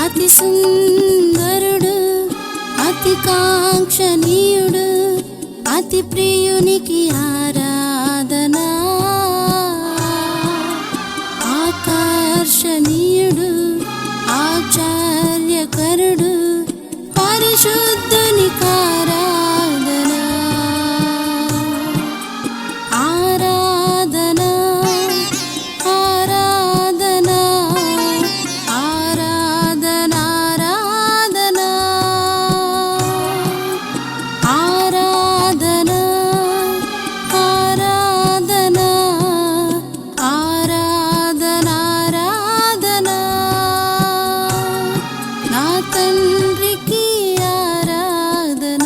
అతి సుందరుడు, అతి కాంక్షణీయుడు, అతి ప్రియునికి ఆరాధన. ఆకర్షణీయుడు, ఆశ్చర్యకరుడు, పరిశుద్ధునికి ఆరాధన. ఆరాధన ఆరాధన ఆరాధన ఆరాధన ఆరాధన ఆరాధన ఆరాధన నా తండ్రికి ఆరాధన.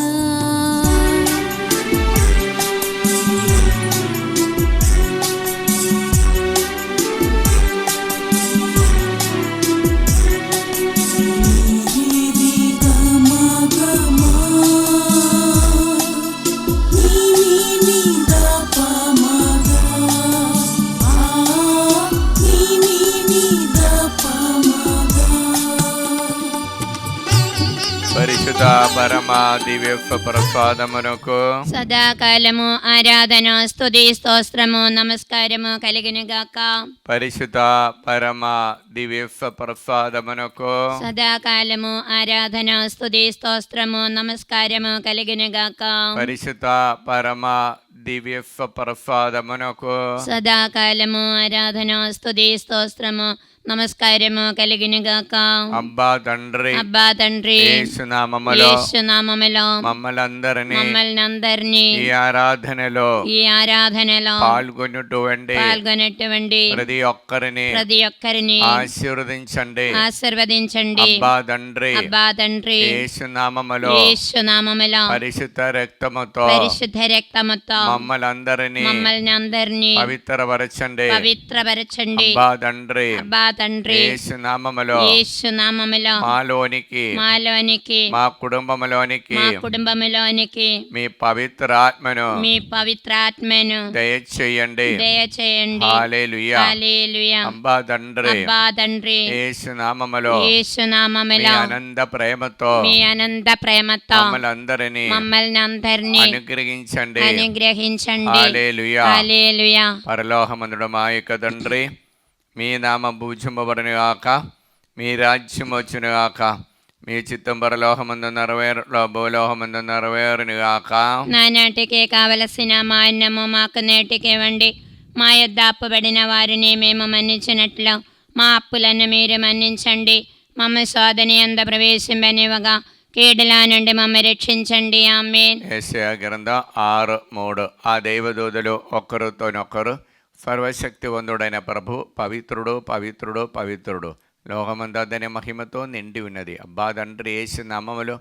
పరిశుద్ధ పరమ దివ్య ప్రసాదమునకు సదాకాలము ఆరాధన స్తుతి స్తోత్రము నమస్కారము కలిగినగాక. పరిశుద్ధ పరమ దివ్య ప్రసాదమునకు సదాకాలము ఆరాధన స్తుతి స్తోత్రము నమస్కారము కలిగినగాక. పరిశుద్ధ పరమ దివ్య ప్రసాదమునకు సదాకాలము ఆరాధన స్తుతి స్తోత్రము నమస్కారము కలిగినగాక. అబ్బా తండ్రి అబ్బా తండ్రి యేసునామములో యేసునామములో మమ్మల్ని అందరినీ ఈ ఆరాధనలో పాల్గొన్నటువంటి ప్రతి ఒక్కరిని ఆశీర్వదించండి. అబ్బా తండ్రి యేసునామములో పరిశుద్ధ రక్తముతో మమ్మల్ని అందరినీ పవిత్రపరచండి. అబ్బా తండ్రి యేసునామములో మాలోనికి మా కుటుంబములోనికి మీ పవిత్రాత్మను దయచేయండి. హల్లెలూయా. అబ్బా తండ్రి యేసునామములో మీ అనంత ప్రేమతో మమ్మల్ని అందరినీ అనుగ్రహించండి. హల్లెలూయా. పరలోకమందుడు మా యొక్క తండ్రి, మీ నామం పూజింపబడునుగాక, మీ రాజ్యం వచ్చునుగాక, మీ చిత్తం పరలోకమందు భూలోకమందు నెరవేరునుగాక. నానాటికి కావలసిన మా అన్నము మాకు నేటికి ఇవ్వండి. మా యొద్ద అప్పుబడిన వారిని మేము మన్నించినట్లు మా అప్పులను మీరు మన్నించండి. మమ్మ శోధన యందు ప్రవేశింపనివ్వగా కీడుల నుండి మమ్మ రక్షించండి. ఆమేన్. యెషయా గ్రంథం 6:3. ఆ దైవదూతలు ఒక్కరితోనొక్కరు, సర్వశక్తివంతుడైన ప్రభు పవిత్రుడు పవిత్రుడు పవిత్రుడు, లోకమందరి మహిమతో నిండి ఉన్నది. అబ్బా తండ్రి యేసునామములో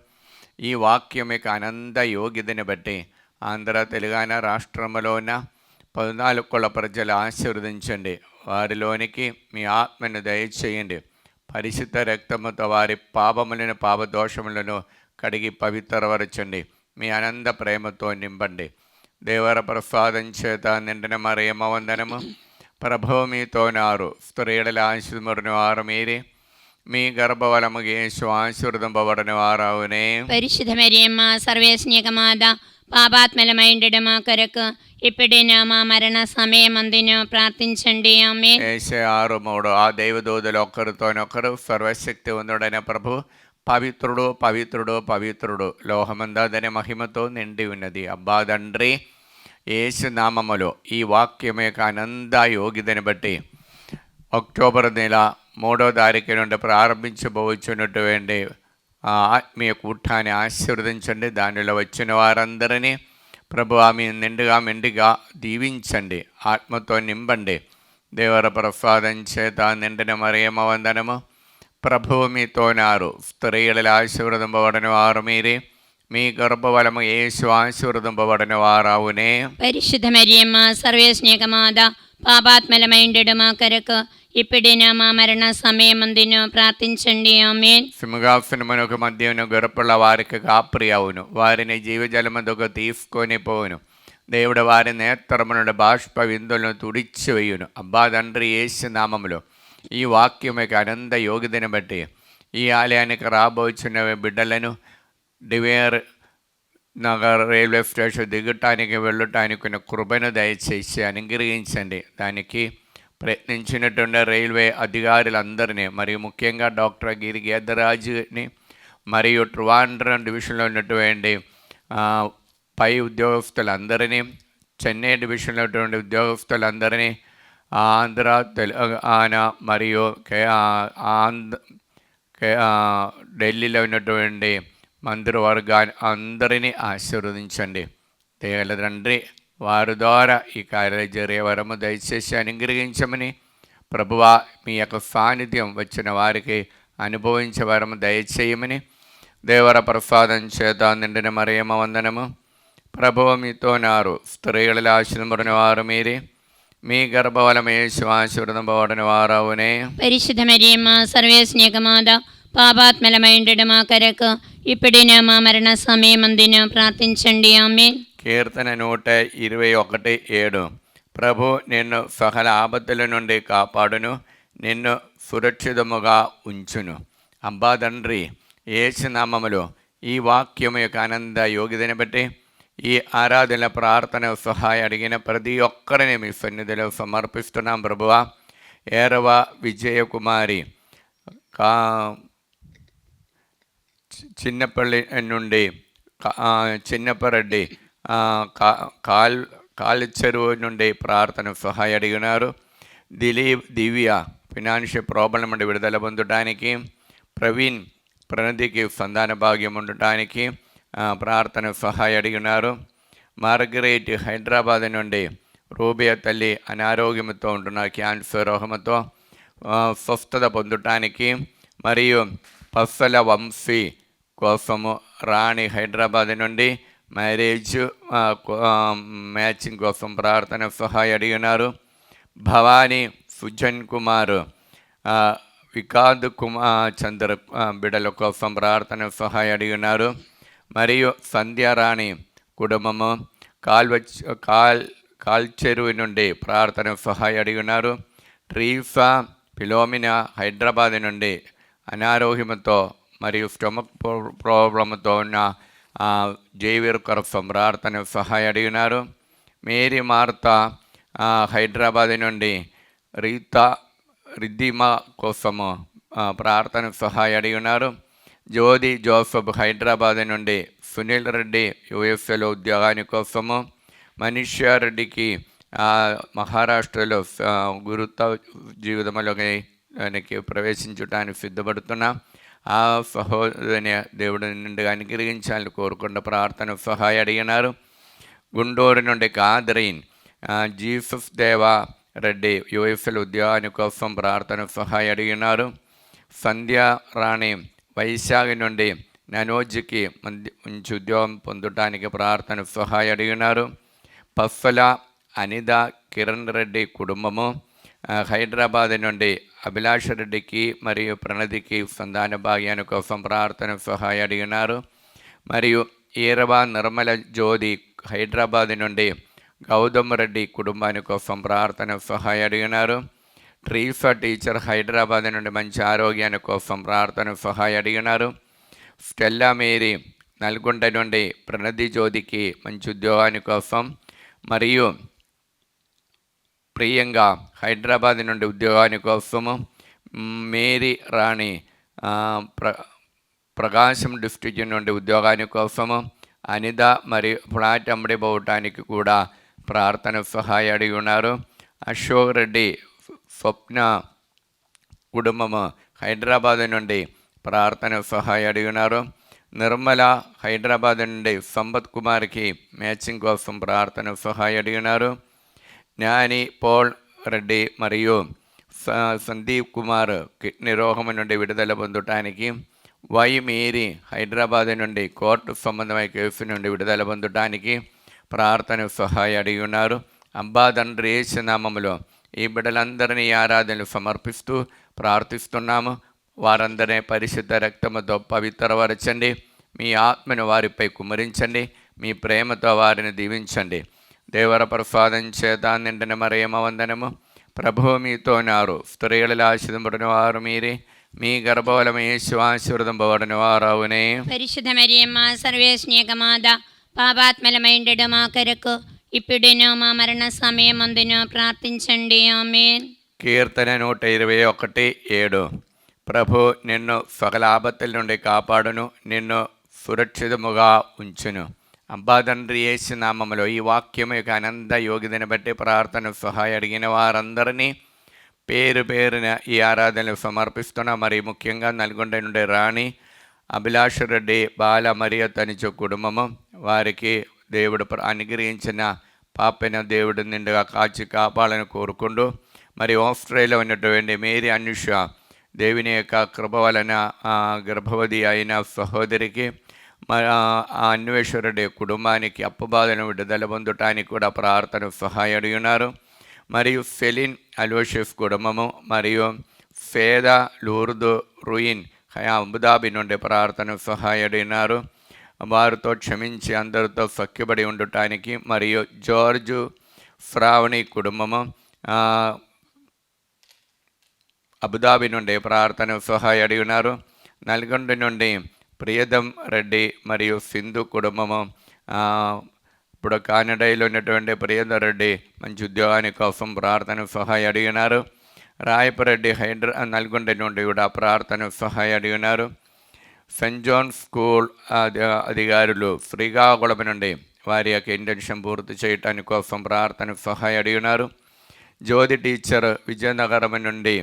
ఈ వాక్యం యొక్క అనంత యోగ్యతని బట్టి ఆంధ్ర తెలంగాణ రాష్ట్రంలో ఉన్న 14 కోట్ల ప్రజలు ఆశీర్వదించండి. వారిలోనికి మీ ఆత్మను దయచేయండి. పరిశుద్ధ రక్తముతో వారి పాపములను పాపదోషములను కడిగి పవిత్రపరచండి. మీ అనంత ప్రేమతో నింపండి. దేవర ప్రసాదం చేత నిండిన మరియమ్మ వందనము. ప్రభువు మీతోనారు, స్త్రీల ఆశీర్వదింపబడిన వారు మీరే, మీ గర్భఫలము యేసు ఆశీర్వదింపబడిన వారవునే. పరిశుద్ధ మరియమ్మ సర్వేశ్వర మాత, పాపాత్మలమైండడు మా కొరకు ఇప్పుడైనా మా మరణ సమయమందును ప్రార్థించండి. ఆమేన్. యెషయా 6:3. ఆ దైవదూతలు ఒక్కరితోనొక్కరు, సర్వశక్తివంతుడైన ప్రభు పవిత్రుడు పవిత్రుడు పవిత్రుడు, లోకమందరి మహిమతో నిండి ఉన్నది. అబ్బా తండ్రి యేసునామములో ఈ వాక్యం యొక్క అనంత యోగ్యతని బట్టి అక్టోబర్ నెల 3వ తారీఖు నుండి ప్రారంభించబోచున్నటువంటి ఆత్మీయ కూటాన్ని ఆశీర్వదించండి. దానిలో వచ్చిన వారందరినీ ప్రభు ఆమె నిండుగా మెండుగా దీవించండి. ఆత్మతో నింపండి. దేవర ప్రసాదం చేత నిండిన మరియమ్మ వందనము. ప్రభువు మీతోనారు, స్త్రీల ఆశీర్వదింపబడిన వారు మీరే, మీ గర్భఫలము యేసు ఆశీర్వదింపబడిన వారవునే. పరిశుద్ధ మరియమ్మ సర్వేశ్వర మాత, పాపాత్మలమైండడు మా కొరకు ఇప్పుడైనా మా మరణ సమయమందును ప్రార్థించండి. ఆమేన్. సింహాసనమునకు మధ్యను గొర్రెపిల్ల వారికి కాప్రియవును, వారిని జీవజలమునకు తీసుకొని పోవును. దేవుడు వారి నేత్రము నుండి బాష్ప విందులను తుడిచివేయును. అబ్బా తండ్రి యేసు నామములో ఈ వాక్యం యొక్క అనంత యోగ్యతను బట్టి ఈ ఆలయానికి రాబోచున్న బిడ్డలను డివేర్ నగర్ రైల్వే స్టేషన్ దిగటానికి వెళ్ళటానికి ఉన్న కృపను దయచేసి అనుగ్రహించండి. దానికి ప్రయత్నించినటువంటి రైల్వే అధికారులందరినీ, మరియు ముఖ్యంగా డాక్టర్ గిరి గేదరాజుని, మరియు ట్రివాండ్రం డివిజన్లో ఉన్నటువంటి పై ఉద్యోగస్తులందరినీ, చెన్నై డివిజన్లో ఉన్నటువంటి ఉద్యోగస్తులందరినీ, ఆంధ్ర, తెలంగాణ మరియు ఢిల్లీలో ఉన్నటువంటి మంత్రివర్గాన్ని అందరినీ ఆశీర్వదించండి. దేవుల తండ్రి, వారి ద్వారా ఈ కార్యాలు జరిగే వరము దయచేసి అనుగ్రహించమని, ప్రభువా మీ యొక్క సాన్నిధ్యం వచ్చిన వారికి అనుభవించే వరము దయచేయమని, దేవర ప్రసాదం చేత నిండిన మరియమ్మ వందనము. ప్రభువు మీతో నారు, స్త్రీలలో ఆశీర్వదింపబడిన వారు మీరే, మీ గర్భఫలము యేసు ఆశీర్వదింపబడిన వారవునే. പരിശുദ്ധ മരിയമ്മ സർവേസ്നേഹമാത పాపాత్మలమైండు మా కొరకు ఇప్పుడిన మా మరణ సమయమందున ప్రార్థించండి. ఆమేన్. కీర్తన 121:7. ప్రభు నిన్ను సకల ఆపదల నుండి కాపాడును, నిన్ను సురక్షితముగా ఉంచును. అబ్బా తండ్రి, యేసు నామములో ఈ వాక్యము యొక్క ఆనంద యోగ్యతని బట్టి ఈ ఆరాధన ప్రార్థన సహాయం అడిగిన ప్రతి ఒక్కరిని మీ సన్నిధిలో సమర్పిస్తున్నాం. ప్రభువా, ఏరవ విజయకుమారి చిన్నపల్లి నుండి, చిన్నపరెడ్డి కాలు చెరువు నుండి ప్రార్థన సహాయం అడిగినారు. దివ్య ఫినాన్షియల్ ప్రాబ్లం నుండి విడుదల పొందడానికి, ప్రవీణ్ ప్రణతికి సంతాన భాగ్యం ఉండటానికి ప్రార్థన సహాయం అడిగినారు. మార్గరేట్ హైదరాబాద్ నుండి రూబియా తల్లి అనారోగ్యంతో ఉంటున్న క్యాన్సర్ రోగంతో స్వస్థత పొందటానికి, మరియు పస్సల వంశీ కోసము రాణి హైదరాబాద్ నుండి మ్యారేజ్ మ్యాచింగ్ కోసం ప్రార్థన సహాయం అడిగినారు. భవానీ సుజన్ కుమార్ వికాద్ చంద్ర బిడల కోసం ప్రార్థన సహాయం అడిగినారు. మరియు సంధ్యారాణి కుటుంబము కాల్చెరువు నుండి ప్రార్థన సహాయం అడిగినారు. ట్రీఫా ఫిలోమినా హైదరాబాద్ నుండి అనారోగ్యంతో మరియు స్టమక్ ప్రాబ్లంతో ఉన్న జైవీర్ కోసం ప్రార్థన సహాయం అడిగినారు. మేరీ మార్తా హైదరాబాద్ నుండి రిద్దిమా కోసము ప్రార్థన సహాయం అడిగినారు. జ్యోతి జోసఫ్ హైదరాబాద్ నుండి, సునీల్ రెడ్డి యుఎస్ఏలో ఉద్యోగాని కోసము, మనీషా రెడ్డికి మహారాష్ట్రలో గురుత్వ జీవితంలోకి ప్రవేశించడానికి సిద్ధపడుతున్నా ఆ సహోదరిని దేవుడి నుండి అనుగ్రహించాలని కోరుకున్న ప్రార్థన సహాయం అడిగినారు. గుంటూరు నుండి కాదరీన్ జీసస్ దేవా రెడ్డి యుఎస్ఎల్ ఉద్యోగాని కోసం ప్రార్థన సహాయం అడిగినారు. సంధ్యా రాణి వైశాఖి నుండి ననోజ్కి మంచి ఉద్యోగం పొందటానికి ప్రార్థన సహాయం అడిగినారు. పస్సల అనిత కిరణ్ రెడ్డి కుటుంబము హైదరాబాద్ నుండి అభిలాష రెడ్డికి మరియు ప్రణతికి సంతాన భాగ్యాన్ని కోసం ప్రార్థన సహాయం అడిగినారు. మరియు ఈరవ నిర్మల జ్యోతి హైదరాబాద్ నుండి గౌతమ్ రెడ్డి కుటుంబాని కోసం ప్రార్థన సహాయం అడిగినారు. ట్రీఫా టీచర్ హైదరాబాద్ నుండి మంచి ఆరోగ్యాన్ని కోసం ప్రార్థన సహాయం అడిగినారు. స్టెల్లా మేరీ నల్గొండ నుండి ప్రణతి జ్యోతికి మంచి ఉద్యోగాని కోసం, మరియు ప్రియంగా హైదరాబాద్ నుండి ఉద్యోగాని కోసము, మేరీ రాణి ప్రకాశం డిస్ట్రిక్ట్ నుండి ఉద్యోగాని కోసము, అనిత మరియు ఫ్లాట్ అమ్మడి పోవటానికి కూడా ప్రార్థన సహాయం అడిగి ఉన్నారు. అశోక్ రెడ్డి స్వప్న కుటుంబము హైదరాబాద్ నుండి ప్రార్థన సహాయం అడిగి ఉన్నారు. నిర్మల హైదరాబాద్ నుండి సంపత్ కుమార్కి మ్యాచింగ్ కోసం ప్రార్థన సహాయం అడిగినారు. జ్ఞాని పోల్ రెడ్డి మరియు సందీప్ కుమార్ కిడ్నీ రోగం నుండి విడుదల పొందటానికి, వై మేరీ హైదరాబాద్ నుండి కోర్టు సంబంధమైన కేసు నుండి విడుదల పొందటానికి ప్రార్థన సహాయం అడిగి ఉన్నారు. అబ్బా తండ్రి యేసు నామములో ఈ బిడ్డలందరినీ ఆరాధనలు సమర్పిస్తూ ప్రార్థిస్తున్నాము. వారందరినీ పరిశుద్ధ రక్తముతో పవిత్రపరచండి. మీ ఆత్మను వారిపై కుమ్మరించండి. మీ ప్రేమతో వారిని దీవించండి. దేవర ప్రసాదం చేత నిండిన మరియమ్మ వందనము. ప్రభువు మీతో నారు, స్త్రీలలో ఆశీర్వదింపబడిన వారు మీరే, మీ గర్భఫలం యేసు ఆశీర్వదింపబడిన వారవునే. పరిశుద్ధ మరియమ్మ సర్వేశ్నేకమాద పాపాత్మలమైండడు మా కొరకు ఇప్పుడును మా మరణ సమయమందును ప్రార్థించండి. ఆమేన్. కీర్తన 121:7. ప్రభు నిన్ను సకల ఆపత్తుల నుండి కాపాడును, నిన్ను సురక్షితముగా ఉంచును. అబ్బా తండ్రి యేసు నామములో ఈ వాక్యము యొక్క అనంత యోగ్యతను బట్టి ప్రార్థన సహాయ అడిగిన వారందరినీ పేరు పేరున ఈ ఆరాధనలు సమర్పిస్తున్నా. మరి ముఖ్యంగా నల్గొండ నుండి రాణి అభిలాష రెడ్డి, బాల మరియ తనిచు కుటుంబము, వారికి దేవుడు అనుగ్రహించిన పాపైన దేవుడు నిండుగా కాచి కాపాడాలని కోరుకుంటూ, మరి ఆస్ట్రేలియాలో ఉన్నటువంటి మేరీ అనుష దేవుని యొక్క కృప వలన గర్భవతి అయిన సహోదరికి, ఆ అన్వేషరెడ్డి కుటుంబానికి అప్పుబాధను విడుదల పొందటానికి కూడా ప్రార్థన సహాయ అడిగినారు. మరియు ఫెలిన్ అలోషిఫ్ కుటుంబము మరియు ఫేద లూర్దు రుయిన్ అబుదాబి నుండి ప్రార్థన సహాయ అడిగినారు. వారితో క్షమించి అందరితో సఖ్యపడి ఉండటానికి. మరియు జార్జు ఫ్రావణి కుటుంబము అబుదాబి నుండి ప్రార్థన సహాయ అడిగినారు. నల్గొండ నుండి ప్రియదం రెడ్డి మరియు సింధు కుటుంబము, ఇప్పుడు కానడాలో ఉన్నటువంటి ప్రియదం రెడ్డి మంచి ఉద్యోగానికి కోసం ప్రార్థన సహాయ అడిగినారు. రాయపరెడ్డి నల్గొండ నుండి కూడా ప్రార్థన సహాయ అడిగినారు. సెయింట్ జాన్ స్కూల్ అధికారులు శ్రీకాకుళం నుండి వారి యొక్క ఇంటెన్షన్ పూర్తి చేయటానికి కోసం ప్రార్థన సహాయ అడిగినారు. జ్యోతి టీచర్ విజయనగరం నుండి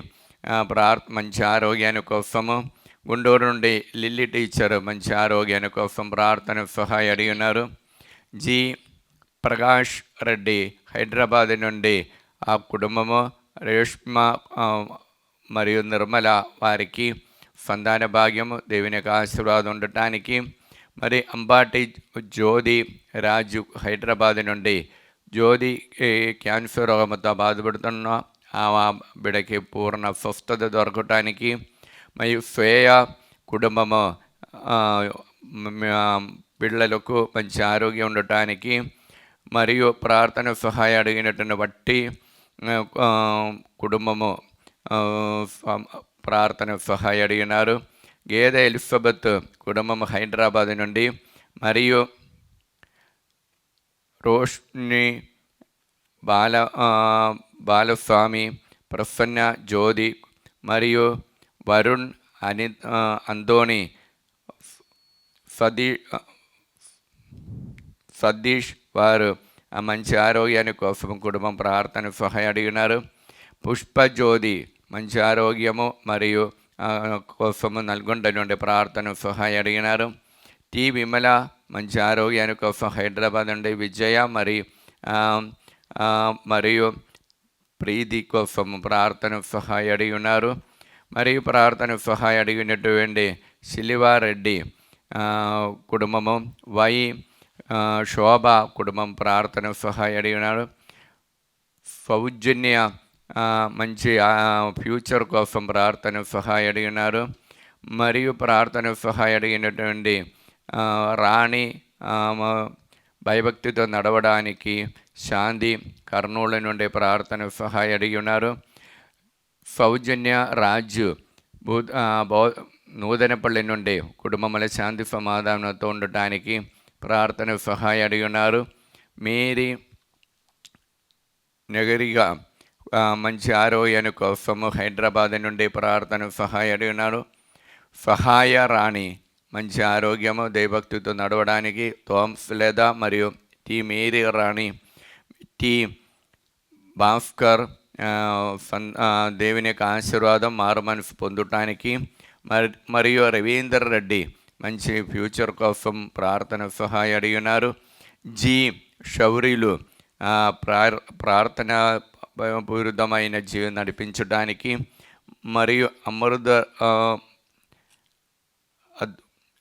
మంచి ఆరోగ్యాని కోసము. గుంటూరు నుండి లిల్లీ టీచర్ మంచి ఆరోగ్యాని కోసం ప్రార్థన సహాయ అడిగినారు. జి ప్రకాష్ రెడ్డి హైదరాబాద్ నుండి ఆ కుటుంబము, రేష్మ మరియు నిర్మల వారికి సంతాన భాగ్యము దేవుని యొక్క ఆశీర్వాదం ఉండటానికి. మరి అంబాటి జ్యోతి రాజు హైదరాబాద్ నుండి జ్యోతి క్యాన్సర్ రోగంతో బాధపడుతున్న ఆ బిడకి పూర్ణ స్వస్థత దొరకటానికి. మరియు శ్రేయ కుటుంబము పిల్లలకు మంచి ఆరోగ్యం ఉండటానికి. మరియు ప్రార్థన సహాయ అడిగినట్టును బట్టి కుటుంబము ప్రార్థన సహాయ అడిగినారు. గేదె ఎలిజబెత్ కుటుంబం హైదరాబాద్ నుండి, మరియు రోష్ని బాలస్వామి, ప్రసన్న జ్యోతి మరియు వరుణ్ అందోని సతీష్ వారు మంచి ఆరోగ్యాన్ని కోసం కుటుంబం ప్రార్థన సహాయ అడిగినారు. పుష్పజ్యోతి మంచి ఆరోగ్యము మరియు కోసము నల్గొండ నుండి ప్రార్థన సహాయ అడిగినారు. టి విమల మంచి ఆరోగ్యాన్ని కోసం హైదరాబాద్ నుండి. విజయ మరియు ప్రీతి కోసం ప్రార్థన సహాయ అడిగి ఉన్నారు. మరియు ప్రార్థన సహాయ అడిగినటువంటి శిలివారెడ్డి కుటుంబము, శోభ కుటుంబం ప్రార్థన సహాయ అడిగినారు. సౌజన్య మంచి ఫ్యూచర్ కోసం ప్రార్థన సహాయ అడిగినారు. మరియు ప్రార్థన సహాయ అడిగినటువంటి రాణి భయభక్తితో నడవడానికి శాంతి కర్నూలు నుండి ప్రార్థన సహాయ అడిగి ఉన్నారు. సౌజన్య రాజు నూతనపల్లి నుండి కుటుంబముల శాంతి సమాధానంతో ఉండటానికి ప్రార్థన సహాయ అడిగి ఉన్నారు. మేరీ నగరిగా మంచి ఆరోగ్యాన్ని కోసము హైదరాబాద్ నుండి ప్రార్థన సహాయ అడిగి ఉన్నారు. సహాయ రాణి మంచి ఆరోగ్యము దైవభక్తితో నడవడానికి. థామ్స్ లేదా మరియు టి మేరీ రాణి, టి భాస్కర్ దేవుని యొక్క ఆశీర్వాదం మారు మనసు పొందటానికి. మరియు రవీందర్ రెడ్డి మంచి ఫ్యూచర్ కోసం ప్రార్థన సహాయ అడిగినారు. జి శౌర్యులు ప్రార్థన పూరితమైన జీవనం నడిపించడానికి. మరియు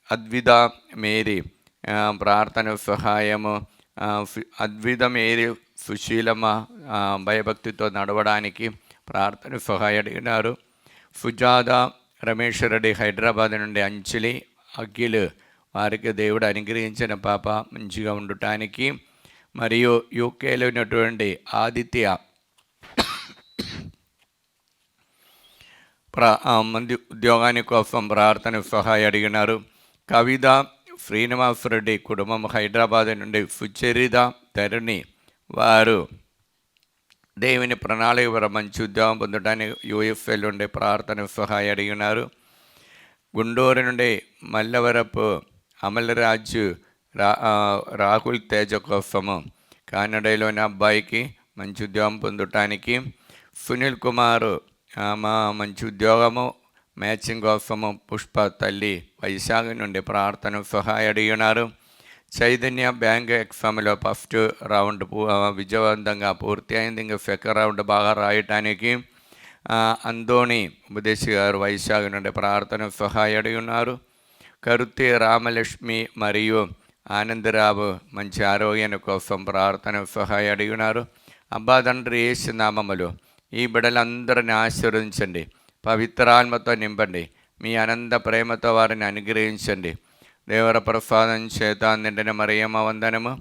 అద్విత మేరీ ప్రార్థన సహాయము. అద్విత మేరీ సుశీలమ్మ భయభక్తితో నడవడానికి ప్రార్థన సహాయ అడిగినారు. సుజాత రమేష్ రెడ్డి హైదరాబాద్ నుండి. అంజలి అఖిల్ వారికి దేవుడు అనుగ్రహించిన పాప మంచిగా ఉండటానికి. మరియు యూకేలో ఉన్నటువంటి ఆదిత్య మంది ఉద్యోగాని కోసం ప్రార్థన సహాయం అడిగినారు. కవిత శ్రీనివాస్ రెడ్డి కుటుంబం హైదరాబాద్ నుండి సుచరిత ధరణి వారు దేవుని ప్రణాళిక మంచి ఉద్యోగం పొందడానికి యూఎఫ్ఎల్ నుండి ప్రార్థన సహాయం అడిగినారు. గుంటూరు నుండి మల్లవరపు అమలరాజు రాహుల్ తేజ కోసము కానడలోని అబ్బాయికి మంచి ఉద్యోగం పొందటానికి, సునీల్ కుమార్ మా మంచి ఉద్యోగము మ్యాచింగ్ కోసము పుష్ప తల్లి వైశాఖ నుండి ప్రార్థన సహాయం అడిగినారు. చైతన్య బ్యాంక్ ఎగ్జామ్లో ఫస్ట్ రౌండ్ విజయవంతంగా పూర్తి అయింది. ఇంకా సెకండ్ రౌండ్ బాగా రాయటానికి అందోని ఉపదేశి గారు వైశాఖ నుండి ప్రార్థన సహాయం అడిగి ఉన్నారు. కరుతి రామలక్ష్మి మరియు ఆనందరావు మంచి ఆరోగ్యాన్ని కోసం ప్రార్థన సహాయం అడిగి ఉన్నారు. అబ్బా తండ్రి యేసు నామములో ఈ బిడ్డలందరిని ఆశీర్వదించండి, పవిత్రాత్మతో నింపండి, మీ అనంత ప్రేమతో వారిని అనుగ్రహించండి. దేవర ప్రసాదం చేత నిండిన మరియమ్మ వందనము.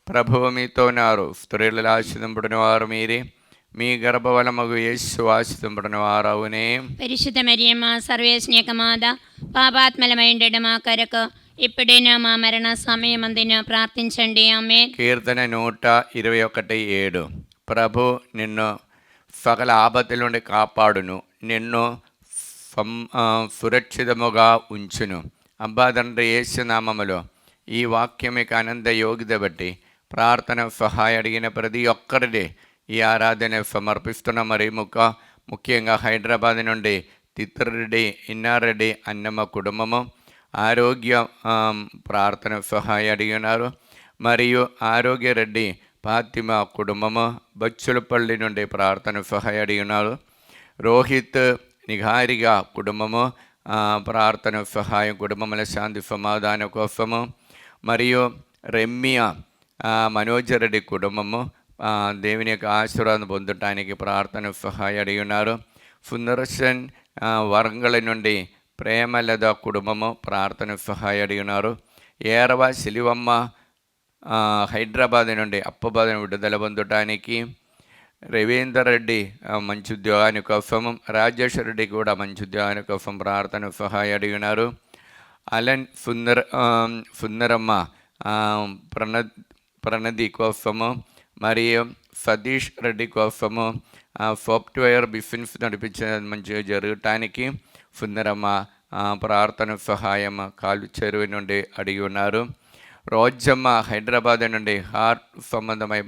ప్రభువు మీతో ఉన్నారు, స్త్రీలలో ఆశీర్వదింపబడిన వారు మీరే, మీ గర్భఫలమగు యేసు ఆశీర్వదింపబడిన వారు అవునే. పరిశుద్ధ మరియమ్మ సర్వేశ్వని యొక్క మాత, పాపాత్మలమైండడు మా కొరకు ఇప్పుడైనా మా మరణ సమయమందున ప్రార్థించండి. ఆమేన్. కీర్తన 121:7. ప్రభు నిన్ను సకల ఆపత్తుల నుండి కాపాడును, నిన్ను సురక్షితముగా ఉంచును. అబ్బా తండ్రి యేసు నామములో ఈ వాక్యం మీకు ఆనంద యోగ్యత బట్టి ప్రార్థన సహాయం అడిగిన ప్రతి ఒక్కరిని ఈ ఆరాధన సమర్పిస్తున్న. మరి ముఖ్యంగా హైదరాబాద్ నుండి తిత్తిరెడ్డి, ఇన్నారెడ్డి అన్నమ్మ కుటుంబము ఆరోగ్య ప్రార్థన సహాయం అడిగినారు. మరియు ఆరోగ్యరెడ్డి ఫాతిమ కుటుంబము బచ్చులపల్లి నుండి ప్రార్థన సహాయం అడిగినారు. రోహిత్ నిఘారిగా కుటుంబము ప్రార్థన సహాయం, కుటుంబముల శాంతి సమాధానం కోసము. మరియు రెమ్మియ మనోజరెడ్డి కుటుంబము దేవుని యొక్క ఆశీర్వాదం పొందటానికి ప్రార్థన సహాయం అడిగి ఉన్నారు. సుందర్శన్ వరంగల్ నుండి ప్రేమలద కుటుంబము ప్రార్థన సహాయం అడిగి ఉన్నారు. ఏరవ సిలివమ్మ హైదరాబాద్ నుండి అప్పబాధను విడుదల పొందటానికి, రవీందర్ రెడ్డి మంచి ఉద్యోగాని కోసము, రాజేష్ రెడ్డి కూడా మంచి ఉద్యోగాని కోసం ప్రార్థన సహాయం అడిగినారు. అలన్ సుందరమ్మ ప్రణది కోసము, మరియు సతీష్ రెడ్డి కోసము సాఫ్ట్వేర్ బిజినెస్ నడిపించే మంచిగా జరగటానికి సుందరమ్మ ప్రార్థన సహాయం కాలు చెరువు నుండి అడిగి ఉన్నారు. రోజమ్మ హైదరాబాద్ నుండి హార్ట్ సంబంధమై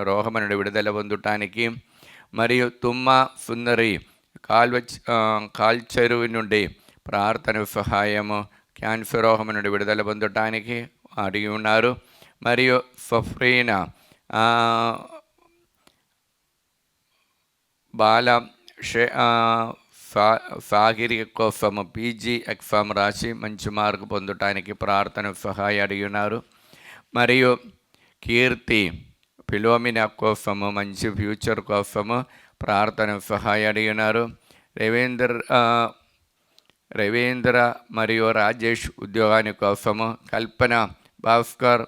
రోగం నుండి విడుదల పొందటానికి, మరియు తుమ్మ సుందరి కాల్చెరువు నుండి ప్రార్థన సహాయము క్యాన్సర్ రోగం నుండి విడుదల పొందటానికి అడిగి ఉన్నారు. మరియు సఫ్రీనా బాల సాగిరి కోసము పీజీ ఎగ్జామ్ రాసి మంచి మార్కు పొందటానికి ప్రార్థన సహాయం అడిగి ఉన్నారు. మరియు కీర్తి ఫిలోమినా కోసము మంచి ఫ్యూచర్ కోసము ప్రార్థన సహాయం అడిగి ఉన్నారు. రవీంద్ర మరియు రాజేష్ ఉద్యోగాని కోసము, కల్పన భాస్కర్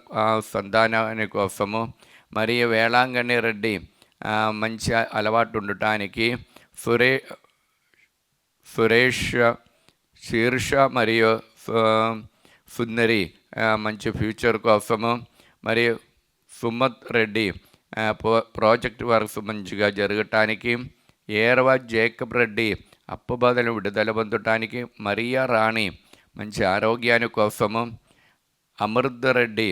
సంతానాని కోసము, మరియు వేళాంగణి రెడ్డి మంచి అలవాటు ఉండటానికి, సురేష్ శీర్ష మరియు సుందరి మంచి ఫ్యూచర్ కోసము, మరియు సుమత్ రెడ్డి ప్రాజెక్ట్ వర్క్స్ మంచిగా జరగటానికి, ఏరవ జేకబ్ రెడ్డి అప్పుబాధలు విడుదల పొందటానికి, మరియా రాణి మంచి ఆరోగ్యాని కోసము, అమృత రెడ్డి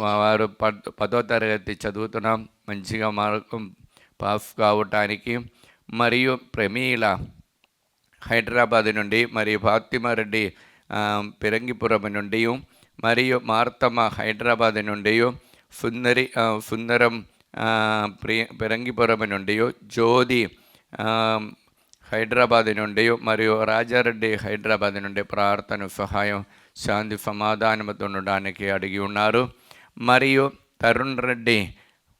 వారు 10వ తరగతి చదువుతున్నాం మంచిగా మార్కు పాస్ కావటానికి, మరియు ప్రమీల హైదరాబాద్ నుండి, మరియు ఫాతిమారెడ్డి పిరంగిపురం నుండి, మరియు మార్తమ్మ హైదరాబాద్ నుండి, సుందరం పిరంగిపురం నుండి, జ్యోతి హైదరాబాద్ నుండి, మరియు రాజారెడ్డి హైదరాబాద్ నుండి ప్రార్థన సహాయం శాంతి సమాధానంతో ఉండడానికి అడిగి ఉన్నారు. మరియు తరుణ్ రెడ్డి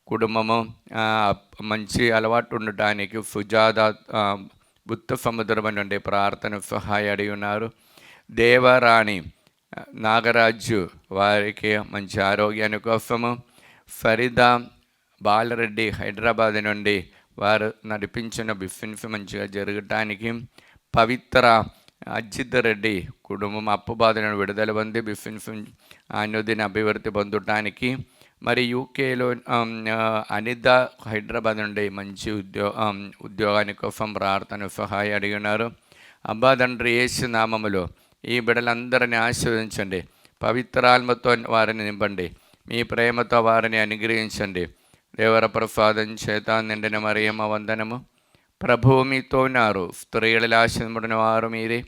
కుటుంబము మంచి అలవాటు ఉండటానికి సుజాత బుద్ధ సముద్రం నుండి ప్రార్థన సహాయం అడిగి ఉన్నారు. దేవరాణి నాగరాజు వారికి మంచి ఆరోగ్యాని కోసము, ఫరీదా బాలరెడ్డి హైదరాబాద్ నుండి వారు నడిపించిన బిఫిన్స్ మంచిగా జరగటానికి, పవిత్ర అజిత్ రెడ్డి కుటుంబం అప్పు బాధలను విడుదల పొంది బిఫిన్స్ అనుదిన అభివృద్ధి పొందటానికి, మరి యూకేలో అనిత హైదరాబాద్ నుండి మంచి ఉద్యోగానికి కోసం ప్రార్థన సహాయం అడిగినారు. అబ్బా తండ్రి యేసు నామములో ఈ బిడ్డలందరినీ ఆశీర్వదించండి, పవిత్రాత్మతో వారిని నింపండి, మీ ప్రేమతో వారిని అనుగ్రహించండి. దేవర ప్రసాదం చేత నిండిన మరియమ్మ వందనము. ప్రభువు మీతో ఉన్నారు, స్త్రీలలో ఆశీర్వదింపబడిన వారు మీరే,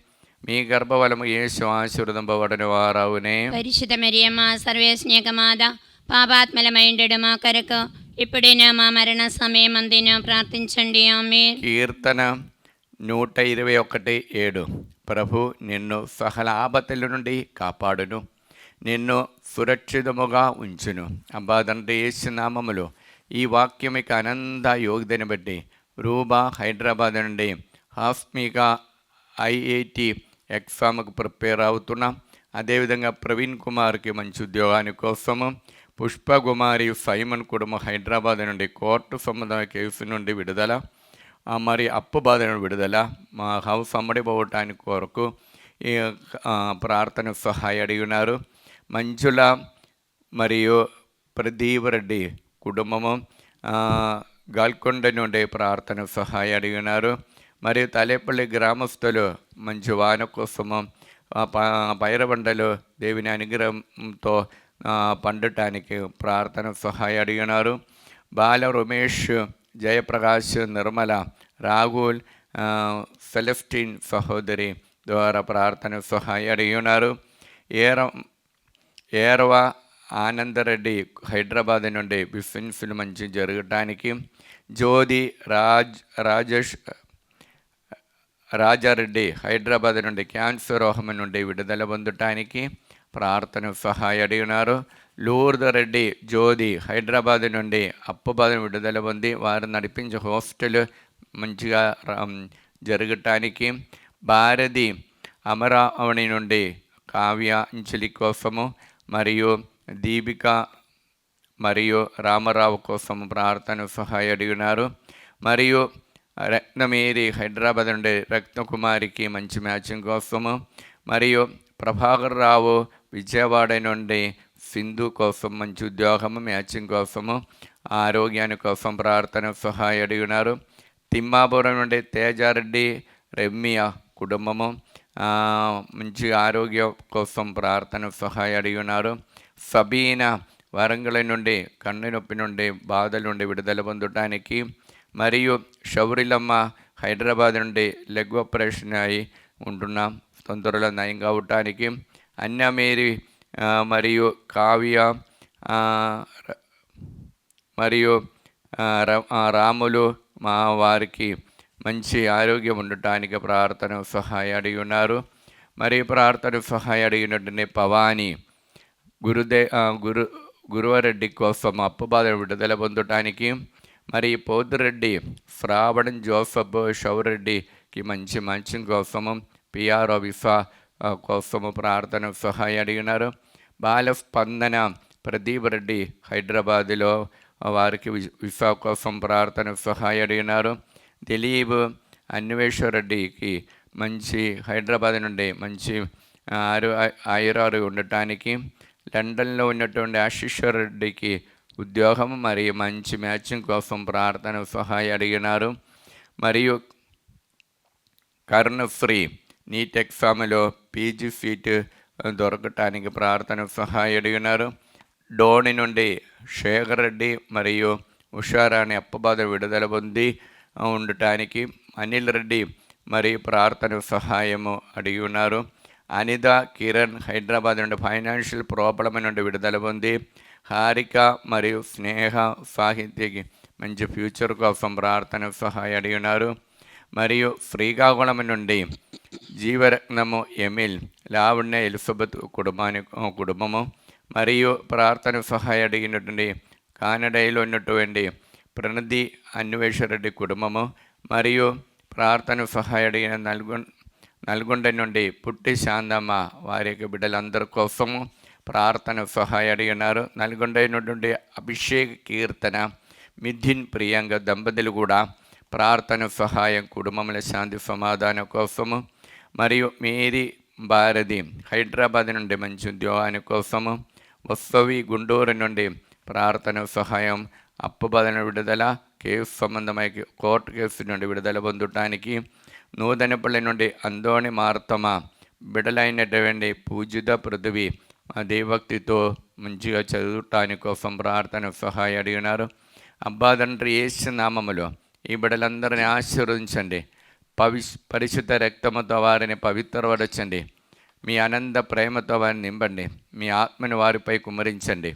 మీ గర్భఫలము యేసు ఆశీర్వదింపబడిన వారవునే. పరిశుద్ధ మరియమ్మ సర్వేశ్నేక మాత, పాపాత్మలమైండు మా కొరకు ఇప్పుడైనా మా మరణ సమయమందున ప్రార్థించండి. ఆమేన్. కీర్తన 121:7. ప్రభు నిన్ను సకల ఆపత్తుల నుండి కాపాడును, నిన్ను సురక్షితముగా ఉంచును. అబ్బా తండ్రి యేసు నామములో ఈ వాక్యం ఇక అనంత యోగ్యతని బట్టి రూబా హైదరాబాద్ నుండి హాస్మిగా ఐఐటి ఎగ్జామ్కు ప్రిపేర్ అవుతున్నాం. అదేవిధంగా ప్రవీణ్ కుమార్కి మంచి ఉద్యోగాని కోసము, పుష్పకుమారి సైమన్ కుటుంబం హైదరాబాద్ నుండి కోర్టు సంబంధ కేసు నుండి విడుదల, మరి అప్పు బాధ నుండి విడుదల, మా హౌస్ అమ్మడిపోవటానికి కొరకు ఈ ప్రార్థన సహాయం అడిగినారు. మంజుల మరియు ప్రదీప్ రెడ్డి కుటుంబము గాల్కొండ నుండి ప్రార్థన సహాయం అడిగినారు. మరియు తలేపల్లి గ్రామస్తులు మంచి వాన కోసము పైరబండలు దేవుని అనుగ్రహంతో పండటానికి ప్రార్థన సహాయం అడిగినారు. బాల రమేష్, జయప్రకాష్, నిర్మల, రాహుల్, సెలెస్టిన్ సహోదరి ద్వారా ప్రార్థన సహాయం అడిగినారు. ఏరవ ఆనందరెడ్డి హైదరాబాద్ నుండి బిఫిన్స్లు మంచి జరగటానికి, జ్యోతి రాజారెడ్డి హైదరాబాద్ నుండి క్యాన్సర్ రోగం నుండి విడుదల పొందటానికి ప్రార్థన సహాయం అడిగినారు. లూర్దరెడ్డి జ్యోతి హైదరాబాద్ నుండి అప్పు బాధను విడుదల పొంది వారు నడిపించే హాస్టల్ మంచిగా జరగటానికి, భారతి అమరావణి నుండి కావ్య అంజలి కోసము, మరియు దీపిక మరియు రామారావు కోసము ప్రార్థన సహాయం అడిగినారు. మరియు రత్నమేరి హైదరాబాద్ నుండి రత్నకుమారికి మంచి మ్యాచింగ్ కోసము, మరియు ప్రభాకర్ రావు విజయవాడ నుండి సింధు కోసం మంచి ఉద్యోగము మ్యాచింగ్ కోసము, ఆరోగ్యాని కోసం ప్రార్థన సహాయం అడిగినారు. తిమ్మాపురం నుండి తేజారెడ్డి రమ్య కుటుంబము మంచి ఆరోగ్యం కోసం ప్రార్థన సహాయం అడిగినారు. సబీనా వరంగల్ నుండి కన్ను నొప్పి నుండి బాధల నుండి విడుదల పొందటానికి, మరియు షౌరిలమ్మ హైదరాబాద్ నుండి లెగ్ ఆపరేషన్ అయి ఉంటున్నాం, తొందరలో నయం కావటానికి, అన్నమేరి మరియు కావ్య మరియు రాములు మా వారికి మంచి ఆరోగ్యం ఉండటానికి ప్రార్థన సహాయం అడిగి ఉన్నారు. మరియు ప్రార్థన సహాయం అడిగినట్టునే పవాని గురువరెడ్డి కోసం అప్పు బాధ విడుదల పొందటానికి, మరి పోతురెడ్డి శ్రావణ్ జోసఫ్ షౌరెడ్డికి మంచి మంచి కోసము, పిఆర్ఓ విఫా కోసము ప్రార్థన సహాయం అడిగినారు. బాలస్పందన ప్రదీప్ రెడ్డి హైదరాబాదులో వారికి విఫా కోసం ప్రార్థన సహాయం అడిగినారు. దిలీప్ అన్వేశ్వరెడ్డికి మంచి హైదరాబాద్ నుండి మంచి ఆయురారు ఉండటానికి, లండన్లో ఉన్నటువంటి ఆశీశ్వర్ రెడ్డికి ఉద్యోగం మరియు మంచి మ్యాచింగ్ కోసం ప్రార్థన సహాయం అడిగినారు. మరియు కర్ణశ్రీ నీట్ ఎగ్జామ్లో పీజీ సీట్ దొరకటానికి ప్రార్థన సహాయం అడిగినారు. డోని నుండి శేఖర్ రెడ్డి మరియు ఉషారాణి అప్పబాధ విడుదల పొంది ఉండటానికి, అనిల్ రెడ్డి మరియు ప్రార్థన సహాయము అడిగి ఉన్నారు. అనిత కిరణ్ హైదరాబాద్ నుండి ఫైనాన్షియల్ ప్రాబ్లం నుండి విడుదల పొంది, హారిక మరియు స్నేహ సాహిత్యకి మంచి ఫ్యూచర్ కోసం ప్రార్థన సహాయం అడిగి ఉన్నారు. మరియు శ్రీకాకుళం నుండి జీవరత్నము ఎమిల్, లావణ్య ఎలిజబెత్ కుటుంబము మరియు ప్రార్థన సహాయం అడిగినటువంటి కానడైలో ఉన్నటువంటి ప్రణతి అన్వేషరెడ్డి కుటుంబము, మరియు ప్రార్థన సహాయం అడిగిన నల్గొండ నుండి పుట్టి శాంతమ్మ వారి యొక్క బిడ్డలందరి కోసము ప్రార్థన సహాయం అడిగినారు. నల్గొండ నుండి అభిషేక్ కీర్తన మిథిన్ ప్రియాంక దంపతులు కూడా ప్రార్థన సహాయం, కుటుంబంలో శాంతి సమాధానం కోసము, మరియు మేరీ భారతి హైదరాబాద్ నుండి మంచి ఉద్యోగాని కోసము, వస్తవి గుంటూరు నుండి ప్రార్థన సహాయం, అప్పు బాధన విడుదల, కేసు సంబంధమై కోర్టు కేసు నుండి విడుదల పొందటానికి, నూతనపల్లి నుండి అందోని మార్తమ బిడలైనటువంటి పూజిత పృథివీ దేవక్తితో మంచిగా చదువుటాని కోసం ప్రార్థన సహాయం అడిగినారు. అబ్బా తండ్రి యేసు నామములో ఈ బిడ్డలందరినీ ఆశీర్వదించండి. పరిశుద్ధ రక్తముతో వారిని పవిత్రపరచండి. మీ ఆనంద ప్రేమతో వారిని నింపండి. మీ ఆత్మని వారిపై కుమ్మరించండి.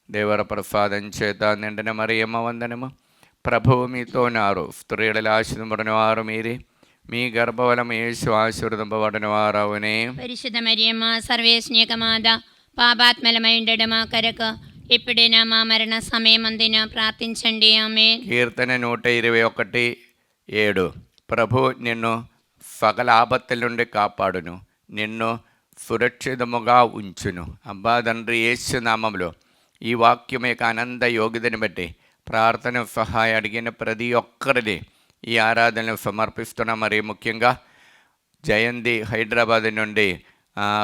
దేవర ప్రసాదం చేత నిండిన మరియమ్మ వందనము. ప్రభువు మీతో ఉన్నారు. స్త్రీలలో ఆశీర్వదింపబడిన వారు మీరే. మీ గర్భఫలము యేసు ఆశీర్వదింపబడిన వారవునే. పరిశుద్ధ మరియమ్మ సర్వేశ్వనిక మాత, పాపాత్మలమై ఉండడం మా కొరకు ఇప్పుడైనా మా మరణ సమయమందిన ప్రార్థించండి. ఆమేన్. కీర్తన 121:7. ప్రభు నిన్ను సకల ఆపత్తుల నుండి కాపాడును, నిన్ను సురక్షితముగా ఉంచును. అబ్బా తండ్రి యేసు నామములో ఈ వాక్యం యొక్క ఆనంద యోగ్యతని బట్టి ప్రార్థన సహాయం అడిగిన ప్రతి ఒక్కరిని ఈ ఆరాధనలు సమర్పిస్తున్నాం. మరి ముఖ్యంగా జయంతి హైదరాబాద్ నుండి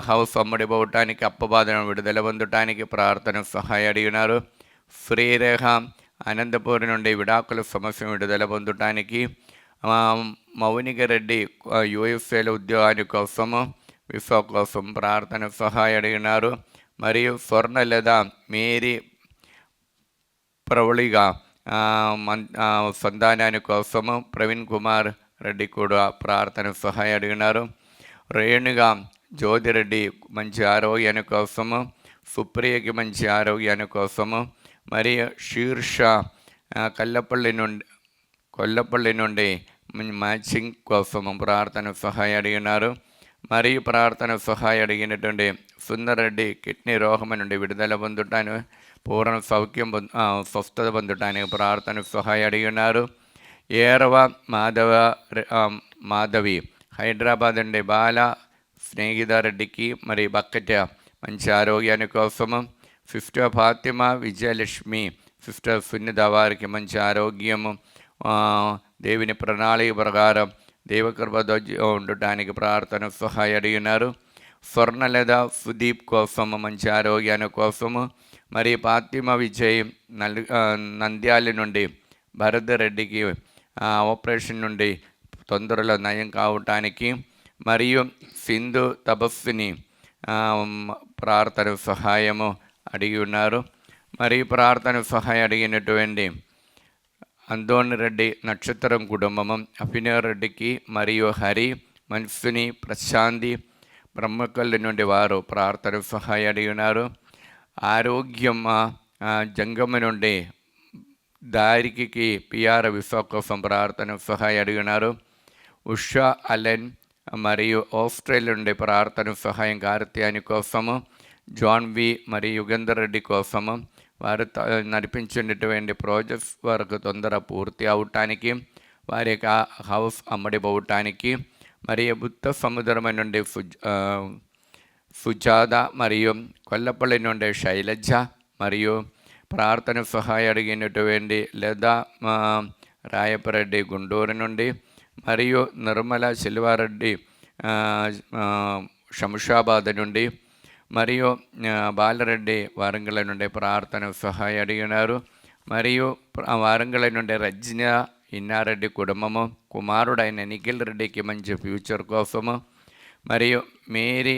హౌస్ అమ్ముడిపోవటానికి, అప్పబాధను విడుదల పొందటానికి ప్రార్థన సహాయం అడిగినారు. శ్రీరేఖ అనంతపూర్ నుండి విడాకుల సమస్య విడుదల పొందటానికి, మౌనిక రెడ్డి యూఎస్ఏలో ఉద్యోగాని కోసము, విసా కోసం ప్రార్థన సహాయం అడిగినారు. మరియు స్వర్ణలత మేరీ ప్రవళిగా సంతానాని కోసము, ప్రవీణ్ కుమార్ రెడ్డి కూడా ప్రార్థన సహాయం అడిగినారు. రేణుగా జ్యోతిరెడ్డి మంచి ఆరోగ్యాని కోసము, సుప్రియకి మంచి ఆరోగ్యాని కోసము, మరియు శీర్ష కొల్లపల్లి నుండి మ్యాచింగ్ కోసము ప్రార్థన సహాయం అడిగినారు. మరియు ప్రార్థన సహాయం అడిగినటువంటి సుందరెడ్డి కిడ్నీ రోగం నుండి విడుదల పొందుటాను, పూర్ణ సౌఖ్యం స్వస్థత పొందటానికి ప్రార్థన సహాయం అడిగినారు. ఏరవ మాధవి హైదరాబాద్ నుండి బాల స్నేహితారెడ్డికి మరి బక్కట మంచి ఆరోగ్యాని కోసము, సిస్టర్ ఫాతిమా విజయలక్ష్మి, సిస్టర్ సున్నిత వారికి మంచి ఆరోగ్యము, దేవుని ప్రణాళిక ప్రకారం దేవకృపతో ఉండటానికి ప్రార్థన సహాయం అడిగినారు. స్వర్ణలత సుదీప్ కోసము మంచి ఆరోగ్యాని కోసము, మరి ఫాతిమా విజయ్ నంద్యాల నుండి భరత్ రెడ్డికి ఆపరేషన్ నుండి తొందరలో నయం కావటానికి, మరియు సింధు తపస్సుని ప్రార్థన సహాయము అడిగి ఉన్నారు. మరియు ప్రార్థన సహాయం అడిగినటువంటి అందోని రెడ్డి నక్షత్రం కుటుంబము, అభినవ్ రెడ్డికి మరియు హరి, మన్సుని, ప్రశాంతి బ్రహ్మకల్లి నుండి వారు ప్రార్థన సహాయం అడిగినారు. ఆరోగ్యం జంగమ నుండి దారికి పిఆర్ విసా కోసం ప్రార్థన సహాయం అడిగినారు. ఉషా అలెన్ మరియు ఆస్ట్రేలియా నుండి ప్రార్థన సహాయం కార్యాని కోసము, జాన్ వి మరియు యుగేందర్ రెడ్డి కోసము, వారు నడిపించినటువంటి ప్రాజెక్ట్స్ వరకు తొందర పూర్తి అవటానికి, వారి యొక్క హౌస్ అమ్మడిపోవటానికి, మరియు బుద్ధ సముద్రం నుండి సుజాత మరియు కొల్లపల్లి నుండి శైలజ, మరియు ప్రార్థన సహాయం అడిగినటువంటి లేదా రాయపరెడ్డి గుంటూరు నుండి, మరియు నిర్మల శిల్వారెడ్డి శంషాబాద్ నుండి, మరియు బాలరెడ్డి వారంగల నుండి ప్రార్థన సహాయం అడిగినారు. మరియు వారంగల నుండి రజ్న ఇన్నారెడ్డి కుటుంబము, కుమారుడైన నిఖిల్ రెడ్డికి మంచి ఫ్యూచర్ కోసము, మరియు మేరీ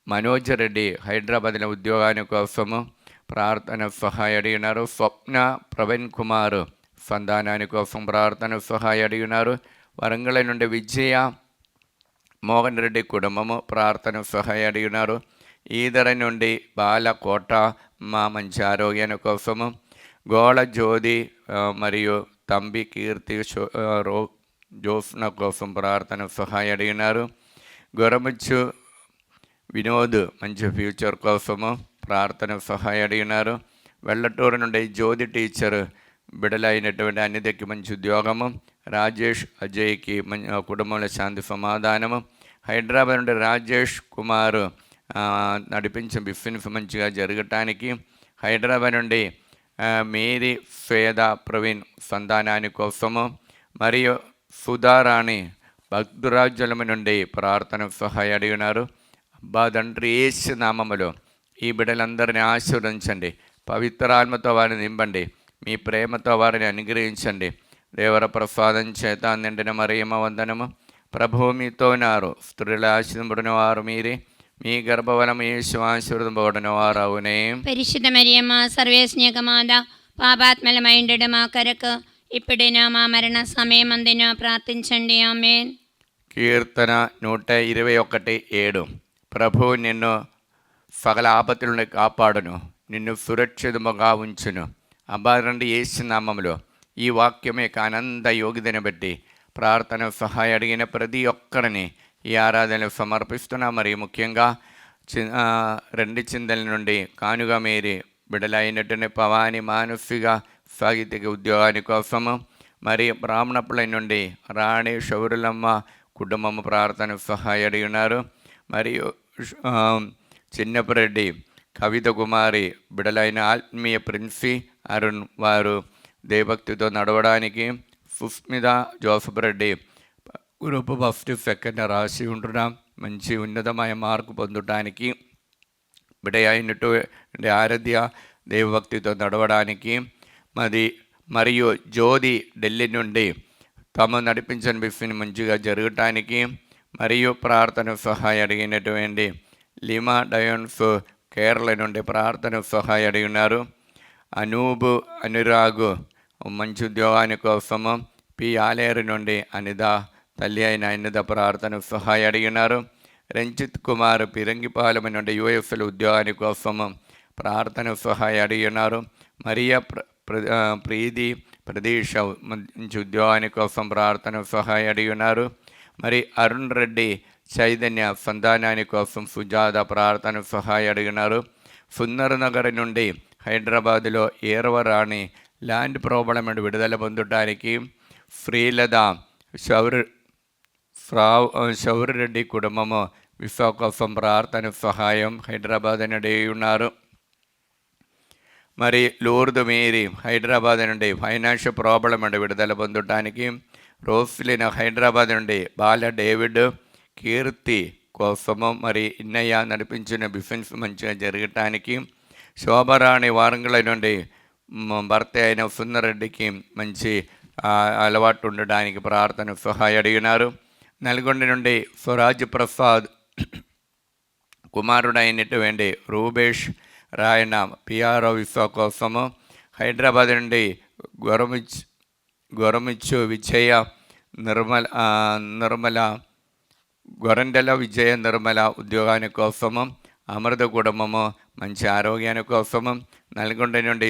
మనోజ్ రెడ్డి హైదరాబాద్లో ఉద్యోగాని కోసము ప్రార్థన సహాయం అడిగినారు. స్వప్న ప్రవీణ్ కుమార్ సంతానాని కోసం ప్రార్థన సహాయం అడిగినారు. వరంగల్ నుండి విజయ మోహన్ రెడ్డి కుటుంబము ప్రార్థన సహాయం అడిగినారు. ఈదర నుండి బాలకోట మా మంచి ఆరోగ్యాని కోసము, గోళ జ్యోతి మరియు తంబి కీర్తి జోస్న కోసం ప్రార్థన సహాయం అడిగినారు. గొరముచ్చు వినోద్ మంచి ఫ్యూచర్ కోసము ప్రార్థన సహాయం అడిగినారు. వెల్లటూరు నుండి జ్యోతి టీచర్ బిడలైనటువంటి అన్నిటికి మంచి ఉద్యోగము, రాజేష్ అజయ్కి కుటుంబంలో శాంతి సమాధానము. హైదరాబాద్ నుండి రాజేష్ కుమార్ నడిపించిన బిజినెస్ మంచిగా జరగటానికి, హైదరాబాద్ నుండి మేరీ స్వేద ప్రవీణ్ సంతానాని కోసము, మరియు సుధారాణి భక్తురాజ్యలము నుండి ప్రార్థన సహాయ అడిగినారు. అబ్బా తండ్రి యేసు నామములో ఈ బిడ్డలందరినీ ఆశీర్వదించండి, పవిత్రాత్మతో వారిని నింపండి, మీ ప్రేమతో వారిని అనుగ్రహించండి. దేవర ప్రసాదం చేత నిండిన మరియమ్మ వందనము. ప్రభువు మీతో ఉన్నారు, స్త్రీల ఆశీర్వదింపబడిన వారు మీరే, మీ గర్భఫలము యేసు ఆశీర్వదింపబడిన వారు అవునే. పరిశుద్ధ మరియమ్మ సర్వేస్నేకమాద పాపాత్మలమైండడు మా కొరకు ఇప్పుడైనా మా మరణ సమయమందున ప్రార్థించండి. ఆమేన్. కీర్తన 121:7. ప్రభువు నిన్ను సకల ఆపత్తుల నుండి కాపాడును, నిన్ను సురక్షితముగా ఉంచును. అబ్బారండి యేసు నామములో ఈ వాక్యమే ఆనంద యోగిదని బట్టి ప్రార్థన సహాయ అడిగిన ప్రతి ఒక్కరిని ఈ ఆరాధనలు సమర్పిస్తున్నా. మరియు ముఖ్యంగా 2 చిందల నుండి కానుగా మేరీ బిడలైనటువంటి పవాని మానసిక సాహిత్యక ఉద్యోగాని కోసము, మరి బ్రాహ్మణపుల నుండి రాణి శౌరులమ్మ కుటుంబము ప్రార్థన సహాయ అడిగి ఉన్నారు. మరియు చిన్నపరెడ్డి కవిత కుమారి బిడలైన ఆత్మీయ ప్రిన్సి అరుణ్ వారు దేవభక్తితో నడవడానికి, Susmitha Joseph Reddy group 1st 2nd రాసి ఉంటున్నాం, మంచి ఉన్నతమైన మార్కు పొందడానికి, బిడైనటువంటి ఆరాధ్య దేవభక్తితో నడవడానికి, మరియు జ్యోతి ఢిల్లీ నుండి తమ నడిపించిన బిఫిని మంచిగా జరగటానికి, మరియు ప్రార్థన సహాయ అడిగినటువంటి లిమా డయోన్స్ కేరళ నుండి ప్రార్థన సహాయ అడిగి ఉన్నారు. అనూబు అనురాగు మంచి ఉద్యోగాని కోసము, పి ఆలేరు నుండి అనిత తల్లి అయిన అనిత ప్రార్థన సహాయ అడిగినారు. రంజిత్ కుమార్ పిరంగిపాలెం నుండి యుఎస్ఎల్ ఉద్యోగాని కోసము ప్రార్థన సహాయ అడిగినారు. మరియా ప్రీతి ప్రదేశ్ మంచి ఉద్యోగాని కోసం ప్రార్థన సహాయ అడిగినారు. మరి అరుణ్ రెడ్డి చైతన్య సంతానాని కోసం సుజాత ప్రార్థన సహాయ అడిగినారు. సుందర్ నగర్ నుండి హైదరాబాదులో ఏరవరాణి ల్యాండ్ ప్రాబ్లం విడుదల పొందడానికి, శ్రీలత శౌరిరెడ్డి కుటుంబము విసా కోసం ప్రార్థన సహాయం హైదరాబాద్ నుండి ఉన్నారు. మరి లూర్దు మేరీ హైదరాబాద్ నుండి ఫైనాన్షియల్ ప్రాబ్లం విడుదల పొందడానికి, రోస్లిన హైదరాబాద్ నుండి బాల డేవిడ్ కీర్తి కోసము, మరి ఇన్నయ్య నడిపించిన బిజినెస్ మంచిగా జరగటానికి, శోభరాణి వారంగల నుండి భర్త అయిన సుందరెడ్డికి మంచి అలవాటు ఉండడానికి ప్రార్థన సహాయ అడిగినారు. నల్గొండ నుండి స్వరాజ్ ప్రసాద్ కుమారుడైనటువంటి రూబేష్ రాయన పిఆర్ఓ విసా కోసము, హైదరాబాద్ నుండి గొరమిచ్చు విజయ నిర్మల గొరండెల విజయ నిర్మల ఉద్యోగాని కోసము, అమృత కుటుంబము మంచి ఆరోగ్యాని కోసము, నల్గొండ నుండి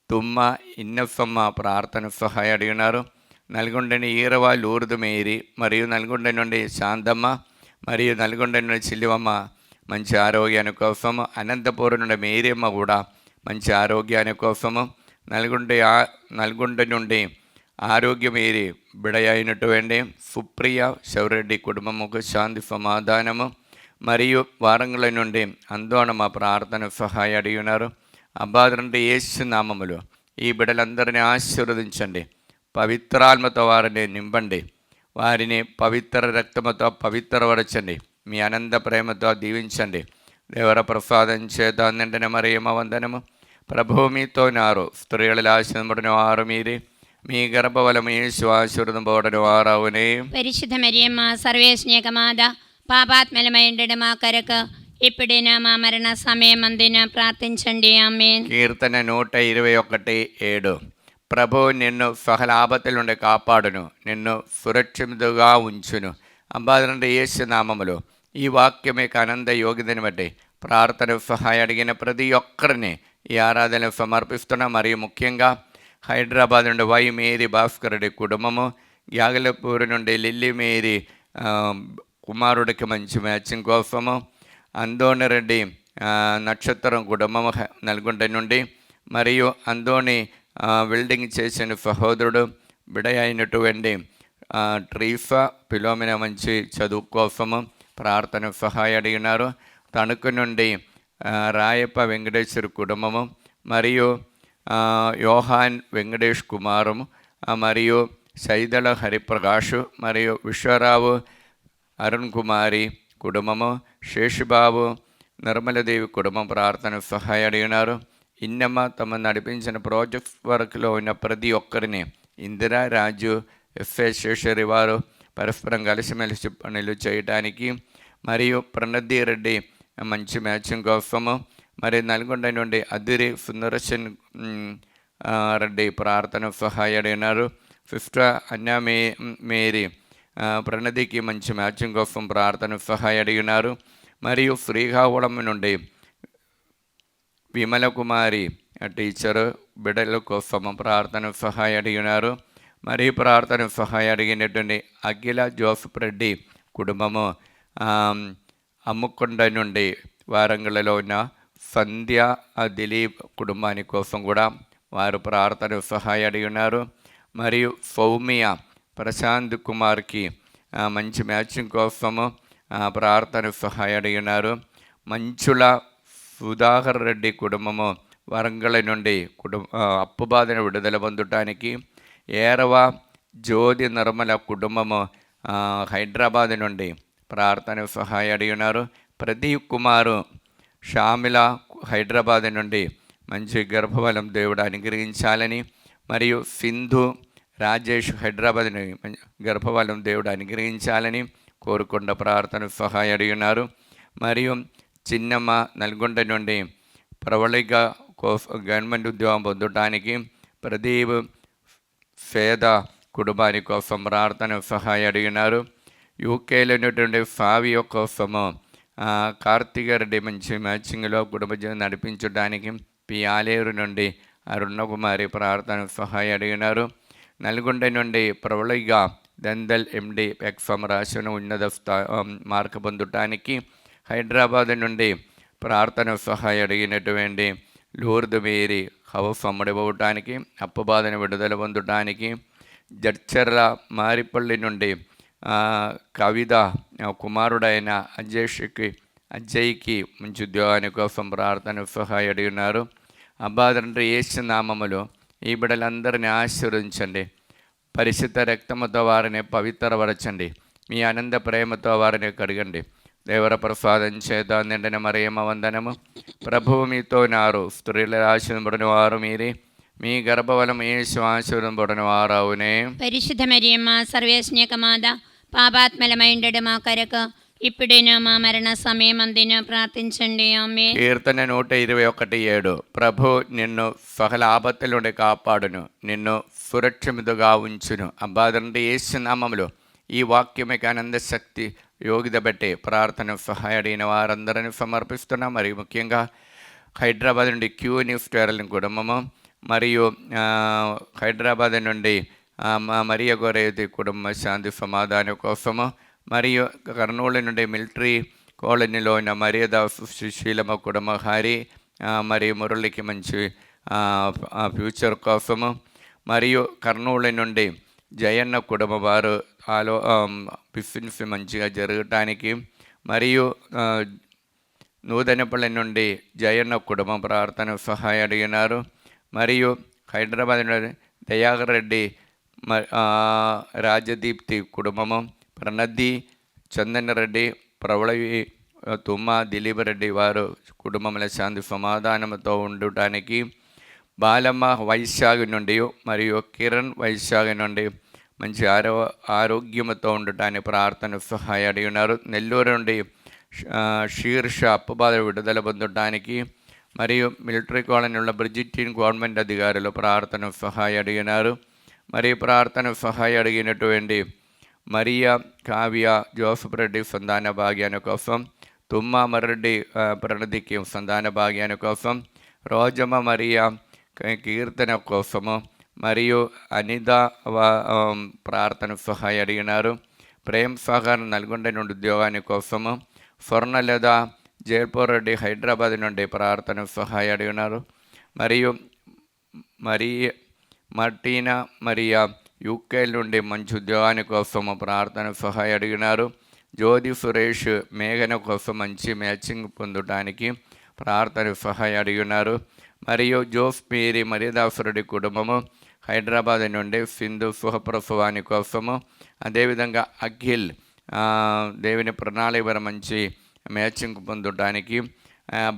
తుమ్మ ఇన్నసమ్మ ప్రార్థన సహాయ అడిగినారు. నల్గొండని ఈరవ లూర్దు మేరీ, మరియు నల్గొండ నుండి శాంతమ్మ, మరియు నల్గొండ నుండి చిల్లివమ్మ మంచి ఆరోగ్యాని కోసము, అనంతపురం నుండి మేరియమ్మ కూడా మంచి ఆరోగ్యాని కోసము, నల్గొండ నుండి ఆరోగ్యమేరి బిడయైనటువంటి సుప్రియ శౌరెడ్డి కుటుంబముకు శాంతి సమాధానము, మరియు వారంగల నుండి అందోణమ ప్రార్థన సహాయ అడిగినారు. అబ్బాదంటే యేసు నామములు ఈ బిడ్డలందరినీ ఆశీర్వదించండి, పవిత్రాత్మతో వారిని నింపండి, వారిని పవిత్ర రక్తముతో పవిత్రపరచండి, మీ అనంత ప్రేమతో దీవించండి. దేవర ప్రసాదం చేత నిండిన మరియమ్మ వందనము. ప్రభువు మీతో ఉన్నారు, స్త్రీలలో ఆశీర్వదింపబడిన వారు మీరే, మీ గర్భఫలము యేసు ఆశీర్వదింపబడిన వారు అవునే. పరిశుద్ధ మరియమ్మ సర్వేస్నేకమాద పాపాత్మలమైండడు మా కొరకు ఇప్పుడైనా మా మరణ సమయమందున ప్రార్థించండి. ఆమేన్. కీర్తన 121:7. ప్రభువు నిన్ను సకల ఆపత్తుల నుండి కాపాడును, నిన్ను సురక్షితుగా ఉంచును. అబ్బాదంటే యేసు నామములో ఈ వాక్యమే ఆనంద యోగిదని బట్టి ప్రార్థన సహాయ అడిగిన ప్రతి ఒక్కరిని ఈ ఆరాధన సమర్పిస్తున్నా. మరియు ముఖ్యంగా హైదరాబాద్ నుండి వై మేరీ భాస్కర్ రెడ్డి కుటుంబము, యాగలపూర్ నుండి లిల్లీ మేరీ కుమారుడికి మంచి మ్యాచింగ్ కోసము, అందోని రెడ్డి నక్షత్రం కుటుంబము నల్గొండ నుండి, మరియు అందోని వెల్డింగ్ చేసిన సహోదరుడు బిడ అయినటువంటి ట్రీఫా పిలోమిన మంచి చదువు కోసము ప్రార్థన సహాయ అడిగినారు. తణుకు నుండి రాయప్ప వెంకటేశ్వర కుటుంబము, మరియు యోహాన్ వెంకటేష్ కుమారు, మరియు సైదళ హరిప్రకాష్, మరియు విశ్వరావు అరుణ్ కుమారి కుటుంబము, శేషుబాబు నిర్మలదేవి కుటుంబం ప్రార్థన సహాయ అడిగినారు. ఇన్నమ్మ తమ నడిపించిన ప్రాజెక్ట్ వర్క్లో ఉన్న ప్రతి ఒక్కరిని, ఇందిరా, రాజు, ఎఫ్ఏ శేషరి వారు పరస్పరం కలిసిమెలిసి పనులు చేయటానికి, మరియు ప్రణతి రెడ్డి మంచి మ్యాచింగ్ కోసము, మరి నల్గొండ నుండి అదిరి సుందరసేన్ రెడ్డి ప్రార్థన సహాయ అడిగినారు. సిస్టర్ అన్నా మేరీ ప్రణతికి మంచి మ్యాచింగ్ కోసం ప్రార్థన సహాయ అడిగినారు. మరియు శ్రీకాకుళం నుండి విమల కుమారి టీచరు బిడ్డల కోసం ప్రార్థన సహాయ అడిగినారు. మరియు ప్రార్థన సహాయ అడిగినటువంటి అఖిల జోసఫ్ రెడ్డి కుటుంబము అమ్ముకొండ నుండి వారంగల్లో ఉన్న సంధ్య దిలీప్ కుటుంబాని కోసం కూడా వారు ప్రార్థన సహాయ అడిగినారు. మరియు సౌమ్య ప్రశాంత్ కుమార్కి మంచి మ్యాచింగ్ కోసము ప్రార్థన సహాయ అడిగినారు. మంచుల సుధాకర్ రెడ్డి కుటుంబము వరంగల్ నుండి అప్పు బాధను విడుదల పొందటానికి, ఏరవ జ్యోతి నిర్మల కుటుంబము హైదరాబాద్ నుండి ప్రార్థన సహాయ అడిగినారు. ప్రదీప్ కుమారు షామిల హైదరాబాద్ నుండి మంచి గర్భఫలం దేవుడు అనుగ్రహించాలని, మరియు సింధు రాజేష్ హైదరాబాద్ నుండి గర్భఫలం దేవుడు అనుగ్రహించాలని కోరుకొండ ప్రార్థన సహాయ అడిగినారు. మరియు చిన్నమ్మ నల్గొండ నుండి ప్రవళిక గవర్నమెంట్ ఉద్యోగం పొందటానికి, ప్రదీప్ పేద కుటుంబాని కోసం ప్రార్థన సహాయ అడిగినారు. యూకేలో ఉన్నటువంటి ఫావియో కోసము కార్తీక రెడ్డి మంచి మ్యాచింగ్లో కుటుంబ జీవనం నడిపించడానికి, ఆలేరు నుండి అరుణకుమారి ప్రార్థన సహాయ అడిగినారు. నల్గొండ నుండి ప్రవళిక దందల్ ఎండి ఎక్ఫమ్ రాసిన ఉన్నత మార్కు పొందటానికి, హైదరాబాద్ నుండి ప్రార్థన సహాయ అడిగినటువంటి లూర్దు మేరీ హౌస్ అమ్ముడిపోవటానికి, అప్పుబాధను విడుదల పొందటానికి, జడ్చర్ల మారిపల్లి నుండి కవిత కుమారుడైన అజయ్కి మంచి ఉద్యోగాని కోసం ప్రార్థన సహాయ అడిగినారు. అబ్బా తండ్రి యేసు నామములో ఈ బిడ్డలందరినీ ఆశీర్వదించండి. పరిశుద్ధ రక్తముతో వారిని పవిత్రపరచండి. మీ ఆనంద ప్రేమతో వారిని కడగండి. దేవర ప్రసాదం చేత నిండిన మరియమ్మ వందనము. ప్రభువు మీతో నారు, స్త్రీల ఆశీర్వదింపబడిన వారు మీరే, మీ గర్భఫలం యేసు ఆశీర్వదింపబడిన వారు అవునే. పరిశుద్ధ మరియమ్మ సర్వేశ్వక మాత, పాపాత్మలమైండడు మా కొరకు ఇప్పుడేనో మా మరణ సమయమందును ప్రార్థించండి. ఆమె. కీర్తన 121:7. ప్రభు నిన్ను సకల ఆపత్తుల నుండి కాపాడును, నిన్ను సురక్షితుగా ఉంచును. అబ్బాదండి యేసు నామములో ఈ వాక్యమిక ఆనంద శక్తి యోగిత బట్టి ప్రార్థన సహాయ అడిగిన వారందరిని సమర్పిస్తున్నాం. మరియు ముఖ్యంగా హైదరాబాద్ నుండి క్యూ న్యూస్ ట్రావెలింగ్ కుటుంబము, మరియు హైదరాబాద్ నుండి మరియ గోరేది కుటుంబ శాంతి సమాధానం కోసము, మరియు కర్నూలు నుండి మిలిటరీ కాలనీలో ఉన్న మరియదాస్ సుశీలమ్మ కుటుంబ హారి, మరియు మురళికి మంచి ఫ్యూచర్ కోసము, మరియు కర్నూలు నుండి జయన్న కుటుంబ వారు బిజినెస్ మంచిగా జరగటానికి, మరియు నూతనపల్లి నుండి జయన్న కుటుంబం ప్రార్థన సహాయ అడిగినారు. మరియు హైదరాబాద్ నుండి దయాకర్ రెడ్డి రాజదీప్తి కుటుంబము, ప్రణతి చందన్ రెడ్డి, ప్రవళవి తుమ్మ దిలీప్ రెడ్డి వారు కుటుంబంలో శాంతి సమాధానంతో ఉండటానికి, బాలమ్మ వైశాఖ నుండి మరియు కిరణ్ వైశాఖ నుండి మంచి ఆరోగ్యంతో ఉండటానికి ప్రార్థన సహాయ అడిగినారు. నెల్లూరు నుండి శీర్ష అప్పుబాధ విడుదల పొందటానికి, మరియు మిలిటరీ కాలనీలో బ్రిజిటియన్ గవర్నమెంట్ అధికారులు ప్రార్థన సహాయ అడిగినారు. మరియు ప్రార్థన సహాయ అడిగినటువంటి మరియా కావ్య జోసఫ్ రెడ్డి సంతాన భాగ్యాన్ని కోసం, తుమ్మ మర్రెడ్డి ప్రణతికి సంతాన భాగ్యాన్ని కోసం, రోజమ్మ మరియా కీర్తన కోసము, మరియు అనిత ప్రార్థన సహాయ అడిగినారు. ప్రేమ్ సాగర్ నల్గొండ నుండి ఉద్యోగాని కోసము, స్వర్ణలత జైపూర్ రెడ్డి హైదరాబాద్ నుండి ప్రార్థన సహాయ అడిగినారు. మరియు మార్టీనా మరియా యూకే నుండి మంచి ఉద్యోగాని కోసము ప్రార్థన సహాయ అడిగినారు. జ్యోతి సురేష్ మేఘన కోసం మంచి మ్యాచింగ్ పొందడానికి ప్రార్థన సహాయ అడిగినారు. మరియు జోఫ్ మీరి మరియదాసురుడి కుటుంబము, హైదరాబాద్ నుండి సింధు సుహప్రఫు వాని కోసము, అదేవిధంగా అఖిల్ దేవుని ప్రణాళిక మంచి మ్యాచింగ్ పొందడానికి,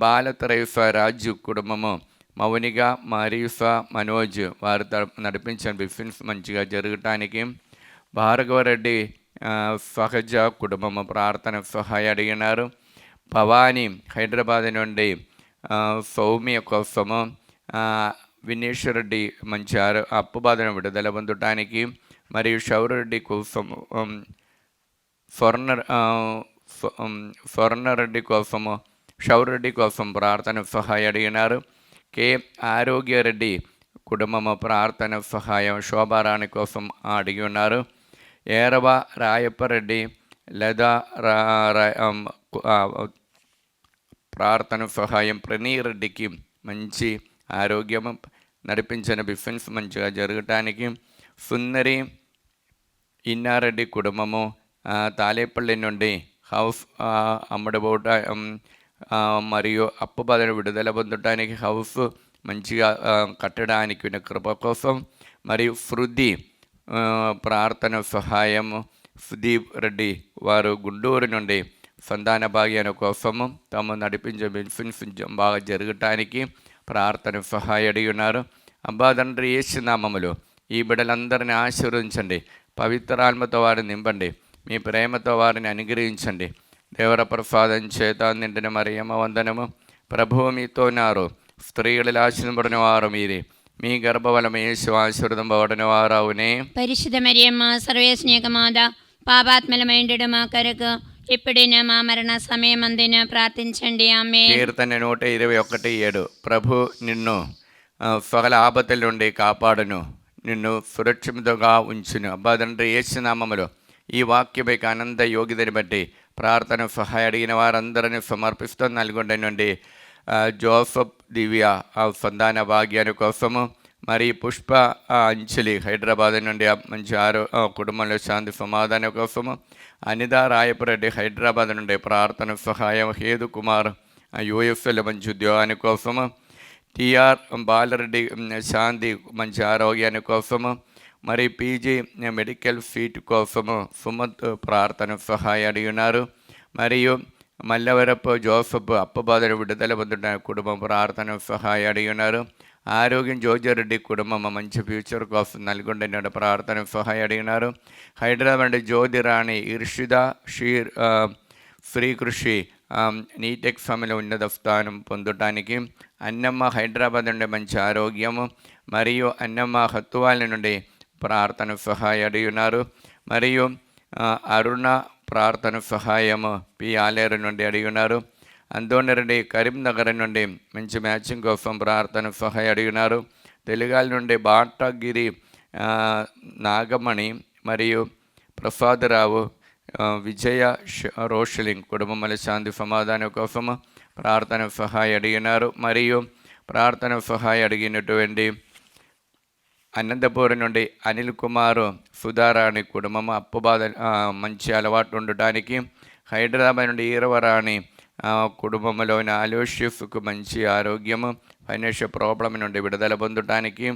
బాలతరైఫా రాజు కుటుంబము, మౌనిక మరీఫా మనోజ్ వారు నడిపించిన బిఫిన్స్ మంచిగా జరగటానికి, భార్గవరెడ్డి సహజ కుటుంబము ప్రార్థన సహాయ అడిగినారు. భవానీ హైదరాబాద్ నుండి సౌమ్య కోసము, వినేశ్వరెడ్డి మంచి అప్పు బాధను విడుదల పొందటానికి, మరియు శౌరెడ్డి కోసము స్వర్ణరెడ్డి కోసము శౌరెడ్డి కోసం ప్రార్థన సహాయం అడిగినారు. కె ఆరోగ్యరెడ్డి కుటుంబము ప్రార్థన సహాయం శోభారాణి కోసం అడిగి ఉన్నారు. ఏరవ రాయప్పరెడ్డి లేదా ప్రార్థన సహాయం ప్రణీరెడ్డికి మంచి ఆరోగ్యము నడిపించిన బిఫెన్స్ మంచిగా జరగటానికి, సుందరి ఇన్నారెడ్డి కుటుంబము తాలేపల్లి నుండి హౌస్ అమ్మడబోట మరియు అప్పు బాధను విడుదల పొందడానికి, హౌస్ మంచిగా కట్టడానికి కృప కోసం, మరియు శృతి ప్రార్థన సహాయము సుదీప్ రెడ్డి వారు గుంటూరు నుండి సంతాన భాగ్యాల కోసము తాము నడిపించే బెనిఫిట్స్ బాగా జరగటానికి ప్రార్థన సహాయం అడిగి ఉన్నారు. అబ్బా తండ్రి యేసు నామములో ఈ బిడ్డలందరినీ ఆశీర్వదించండి, పవిత్రాత్మతో వారిని నింపండి, మీ ప్రేమతో వారిని అనుగ్రహించండి. దేవర ప్రసాదం చేత నిండిన మరియమ్మ వందనము. ప్రభువు మీతోనారు, స్త్రీകളിൽ ఆశీర్వదింపబడిన వారు మీరే, మీ గర్భఫలము యేసు ఆశీర్వదింపబడిన వారవునే. పరిశుద్ధ మరియమ్మ సర్వేస్నేకమాద పాపాత్మలమైండు మా కొరకు ఇప్పుడైనా మా మరణ సమయమందున ప్రార్థించండి. ఆమేన్. కీర్తన 121:7. ప్రభు నిన్ను సకల ఆపదల నుండి కాపాడును, నిన్ను సురక్షితంగా ఉంచును. అబ్బా తండ్రి యేసు నామములో ఈ వాక్యపై ఆనంద యోగ్యతని బట్టి ప్రార్థన సహాయం అడిగిన వారందరినీ సమర్పిస్తూ నల్గొండ నుండి జోసఫ్ దివ్య సంతాన భాగ్యాన్ని కోసము, మరి పుష్ప అంజలి హైదరాబాద్ నుండి మంచి కుటుంబంలో శాంతి సమాధానం కోసము, అనిత రాయపురెడ్డి హైదరాబాద్ నుండి ప్రార్థన సహాయం, హేదు కుమార్ యూఎఫ్ఎల్ మంచి ఉద్యోగాని కోసము, టిఆర్ బాలరెడ్డి శాంతి మంచి ఆరోగ్యాన్ని కోసము, మరి పీజీ మెడికల్ సీట్ కోసము సుమత్ ప్రార్థన సహాయం అడిగినారు. మరియు మల్లవరపు జోసఫ్ అప్పబాధను విడుదల పొందిన కుటుంబం ప్రార్థన సహాయం అడిగినారు. ఆరోగ్యం జోజరెడ్డి కుటుంబం మంచి ఫ్యూచర్ కోసం నల్గొండ నుండి ప్రార్థన సహాయం అడిగినారు. హైదరాబాద్ జ్యోతిరాణి ఇర్షిద శ్రీకృషి నీట్ ఎగ్జామ్లో ఉన్నత స్థానం పొందటానికి, అన్నమ్మ హైదరాబాద్ నుండి మంచి ఆరోగ్యము, మరియు అన్నమ్మ హత్తువాల నుండి ప్రార్థన సహాయం అడిగినారు. మరియు అరుణ ప్రార్థన సహాయము పి ఆలేరు నుండి అడిగినారు. అందోనరెడ్డి కరీంనగర్ నుండి మంచి మ్యాచింగ్ కోసం ప్రార్థన సహాయం అడిగినారు. తెలుగాల నుండి బాటగిరి నాగమణి మరియు ప్రసాదరావు విజయ రోషలింగ్ కుటుంబముల శాంతి సమాధానం కోసము ప్రార్థన సహాయం అడిగినారు. మరియు ప్రార్థన సహాయం అడిగినటువంటి అనంతపురం నుండి అనిల్ కుమార్ సుధారాణి కుటుంబము అప్పుబాధ మంచి అలవాటు ఉండటానికి, హైదరాబాద్ నుండి ఈరవరాణి కుటుంబంలోని ఆలోషిఫ్కు మంచి ఆరోగ్యము, ఫైనాన్షియల్ ప్రాబ్లం నుండి విడుదల పొందటానికి,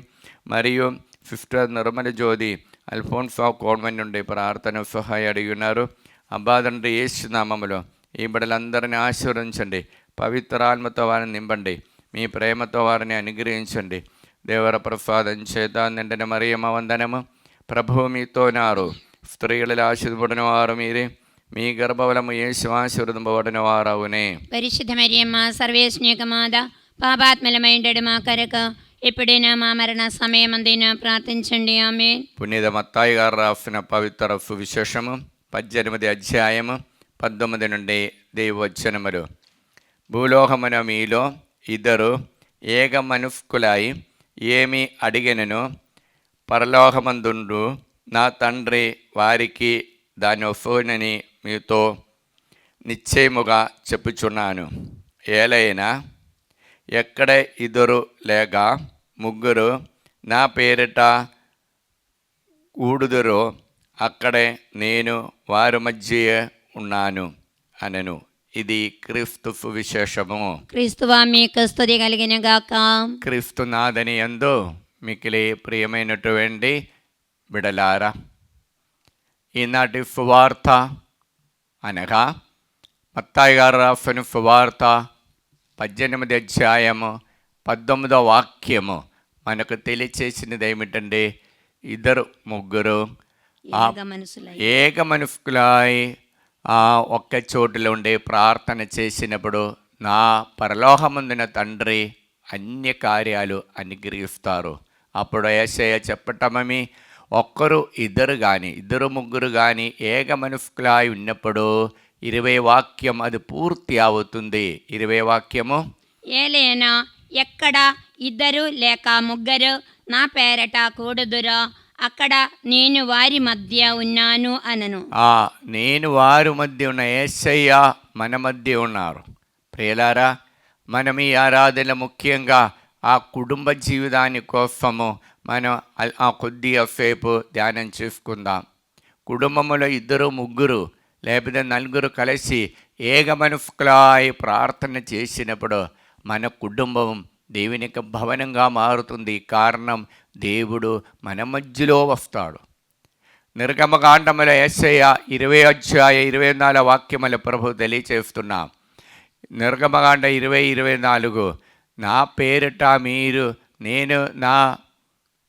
మరియు సిస్టర్ నిర్మల జ్యోతి అల్ఫోన్సా కాన్వెంట్ నుండి ప్రార్థన సహాయం అడిగి ఉన్నారు. అబ్బా తండ్రి యేసు నామములో ఈ బిడ్డలందరినీ ఆశీర్వదించండి, పవిత్రాత్మతో వారిని నింపండి, మీ ప్రేమతో వారిని అనుగ్రహించండి. దేవర ప్రసాదం చేత నిండిన మరియమ్మ వందనము. ప్రభువు మీతోనారు, స్త్రీகளில் ఆశీర్వదింపబడిన వారు మీరే, మీ గర్భఫలము యేసు ఆశీర్వదింపబడిన వారవునే. పరిశుద్ధ మరియమ్మ సర్వేస్నేకమాద పాపాత్మలమైండు మా కొరకు ఇప్పుడైనా మా మరణ సమయమందున ప్రార్థించండి. ఆమేన్. పునీత మత్తాయి గారు రాసిన పవిత్ర సువిశేషము 18 అధ్యాయము 19 నుండి దైవవచనములు. భూలోకమున మీలో ఇద్దరు ఏక మనస్కులై ఏమి అడిగినను పరలోకమందుండు నా తండ్రి వారికి దాని వసూనని మీతో నిశ్చయముగా చెప్పుచున్నాను. ఏలైనా ఎక్కడ ఇద్దరు లేక ముగ్గురు నా పేరిట కూడుదురో అక్కడే నేను వారి మధ్య ఉన్నాను అనెను. ఇది క్రీస్తు సువిశేషము. క్రీస్తువా మీకు స్తుతి కలిగిన గాక. క్రీస్తునాథని యందు మికిలి ప్రియమైనటువంటి బిడలారా, ఈనాటి సువార్త అనగా మత్తాయి గారు రాసిన సువార్త 18వ అధ్యాయము 19వ వాక్యము మనకు తెలియచేసినది ఏమిటంటే, ఇద్దరు ముగ్గురు ఏక మనుషులై ఒక్క చోటులో ఉండి ప్రార్థన చేసినప్పుడు నా పరలోకమందున తండ్రి అన్ని కార్యాలు అనుగ్రహిస్తారు. అప్పుడు యేసయ్య చెప్పటమేమి, ఒక్కరు ఇద్దరు ముగ్గురు కానీ ఏక మనుషులై ఉన్నప్పుడు 20 వాక్యం అది పూర్తి అవుతుంది. 20 వాక్యము, ఏలైనా ఎక్కడ ఇద్దరు లేక ముగ్గురు నా పేరట కూడుదురో అక్కడ నేను వారి మధ్య ఉన్నాను అనను. నేను వారి మధ్య ఉన్న యేసయ్య మన మధ్య ఉన్నారు. ప్రియులారా, మనం ఈ ఆరాధన ముఖ్యంగా ఆ కుటుంబ జీవితాన్ని కోసము మనం కొద్దిగా సేపు ధ్యానం చేసుకుందాం. కుటుంబంలో ఇద్దరు ముగ్గురు లేకపోతే నలుగురు కలిసి ఏక మనుషులై ప్రార్థన చేసినప్పుడు మన కుటుంబం దేవునికి భవనంగా మారుతుంది. కారణం, దేవుడు మన మధ్యలో వస్తాడు. నిర్గమకాండముల యేసయ్య 20 అధ్యాయ 24 వాక్యముల ప్రభు తెలియచేస్తున్నాం. నిర్గమకాండ 20:24 నా పేరిట మీరు నేను నా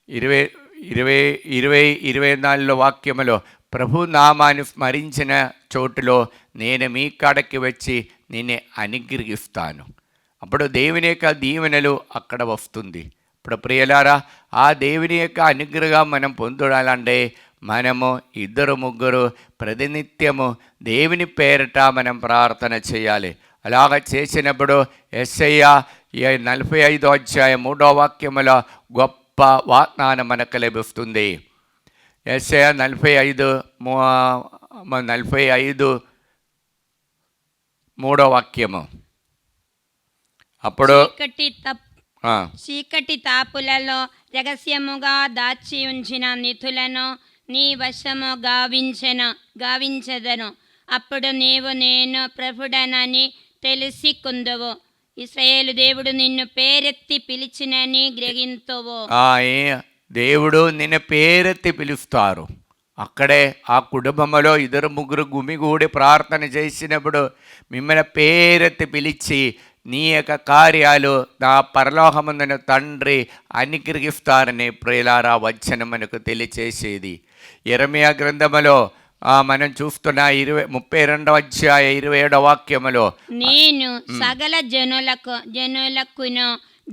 20:24 వాక్యములో ప్రభు నామాన్ని స్మరించిన చోటులో నేను మీ కాడకి వచ్చి నిన్ను అనుగ్రహిస్తాను. అప్పుడు దేవుని యొక్క దీవెనలు అక్కడ వస్తుంది. ఇప్పుడు ప్రియులారా, ఆ దేవుని యొక్క అనుగ్రహం మనం పొందాలంటే మనము ఇద్దరు ముగ్గురు ప్రతినిత్యము దేవుని పేరిట మనం ప్రార్థన చేయాలి. అలాగ చేసినప్పుడు యేసయ్య 45వ అధ్యాయం 3వ వాక్యములో గొప్ప వాగ్దానం మనకు లభిస్తుంది. యేసయ్య 45 3వ వాక్యము, అప్పుడు చీకటి తాపులలో రహస్యముగా దాచి ఉంచిన నిధులను నీ వశము గావించెదను. అప్పుడు నీవు నేను ప్రభుడనని తెలిసికొందువు. ఇశ్రాయేలు దేవుడు నిన్ను పేరెత్తి పిలిచినని గ్రహింతువు. దేవుడు నిన్ను పేరెత్తి పిలుస్తారు. అక్కడే ఆ కుటుంబంలో ఇద్దరు ముగ్గురు గుమిగూడి ప్రార్థన చేసినప్పుడు మిమ్మల్ని పేరెత్తి పిలిచి నీ యొక్క కార్యాలు నా పరలోకమందున తండ్రి అనుగ్రహిస్తారని ప్రియులారా వచనం మనకు తెలియచేసేది. యెరెమయా గ్రంథములో మనం చూస్తున్న 32వ అధ్యాయ 27వ వాక్యములో, నేను సకల జనులకును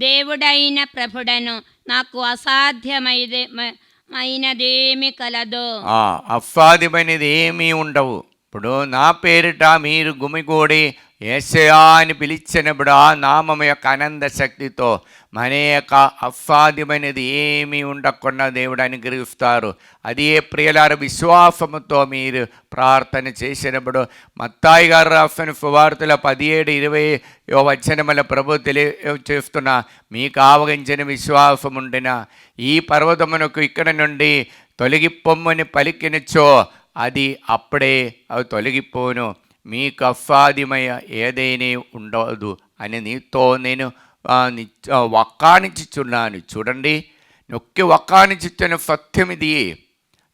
దేవుడైన ప్రభుడను, నాకు అసాధ్యమైనదేమి కలదు. అసాధ్యమైనది ఏమీ ఉండవు. ఇప్పుడు నా పేరిట మీరు గుమిగూడి యేసయ్యా అని పిలిచినప్పుడు ఆ నామం యొక్క ఆనంద శక్తితో మన యొక్క అసాధ్యమైనది ఏమీ ఉండకుండా దేవుడు అనుగ్రహిస్తారు. అదే ప్రియులార విశ్వాసముతో మీరు ప్రార్థన చేసినప్పుడు మత్తాయి గారు రాసిన సువార్తల 17:20 వచనముల ప్రభు తెలియచేస్తున్న, మీకు ఆవగించిన విశ్వాసం ఉండిన ఈ పర్వతమునకు ఇక్కడ నుండి తొలగిపోమ్మని పలికినచో అది అప్పుడే అవి తొలగిపోను, మీకు అసాధ్యమయ ఏదైనా ఉండదు అని నీతో నేను వక్కాణించుచున్నాను. చూడండి, నొక్కి వక్కాణించుచున్న సత్యం ఇది.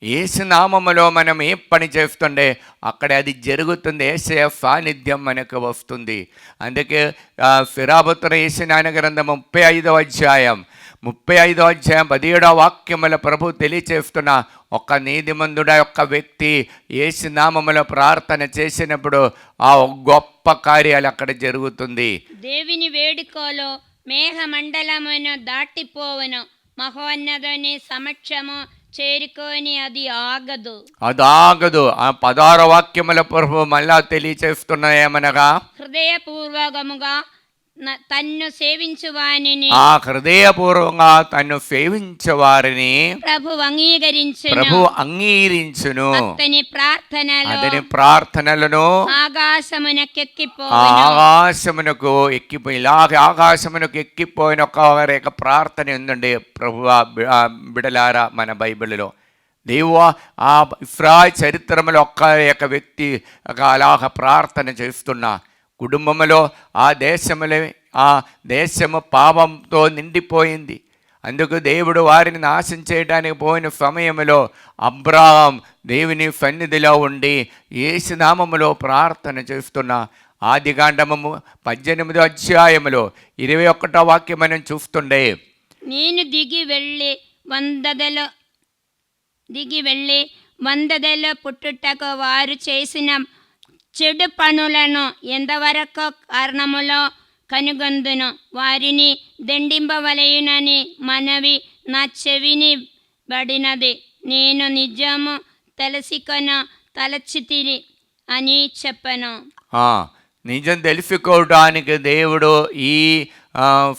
యేసు నామములో మనం ఏ పని చేస్తుండే అక్కడ అది జరుగుతుంది. యేసయ్య సాన్నిధ్యం మనకు వస్తుంది. అందుకే ఫిరాబుత్ర యేసునాయన గ్రంథం 35వ అధ్యాయం 17వ వాక్యముల ప్రభు తెలియచేస్తున్న, ఒక నీతిమంతుడ యొక్క వ్యక్తి యేసు నామములో ప్రార్థన చేసినప్పుడు ఆ గొప్ప కార్యాలు అక్కడ జరుగుతుంది. దేవుని వేడుకలో మేఘమండలమును దాటిపోవను, మహోన్నతుని సమక్షము చేరుకొని అది ఆగదు. ఆ 16వ వాక్యముల ప్రభు మళ్ళా తెలియచేస్తున్న ఏమనగా, హృదయపూర్వకముగా తన్ను సేవించువారిని హృదయపూర్వంగా తన్ను సేవించేవారిని ప్రభు అంగీకరించును. అతని ప్రార్థనలను ఆకాశమునకు ఎక్కిపోయి ఇలాగే ఆకాశమునకు ఎక్కిపోయిన ఒకరి యొక్క ప్రార్థన ఉందండి ప్రభువా బిడలారా. మన బైబిల్లో దేవువా ఇశ్రాయేలు చరిత్రలో ఒక్క యొక్క వ్యక్తి అలాగ ప్రార్థన చేస్తున్నా కుటుంబంలో ఆ దేశము పాపంతో నిండిపోయింది. అందుకు దేవుడు వారిని నాశనం చేయడానికి పోయిన సమయంలో అబ్రాహాం దేవుని సన్నిధిలో ఉండి యేసునామములో ప్రార్థన చేస్తున్న ఆదికాండము 18వ అధ్యాయములో 21వ వాక్యం మనం చూస్తుండే, నేను దిగి వెళ్ళి వందదలో పుట్టుటకు వారు చేసిన చెడు పనులను ఎంతవరకు కారణములో కనుగొందును. వారిని దండింపవలయునని మనవి నా చెవిని బడినది. నేను నిజము తలచితిని అని చెప్పను. నిజం తెలుసుకోవడానికి దేవుడు ఈ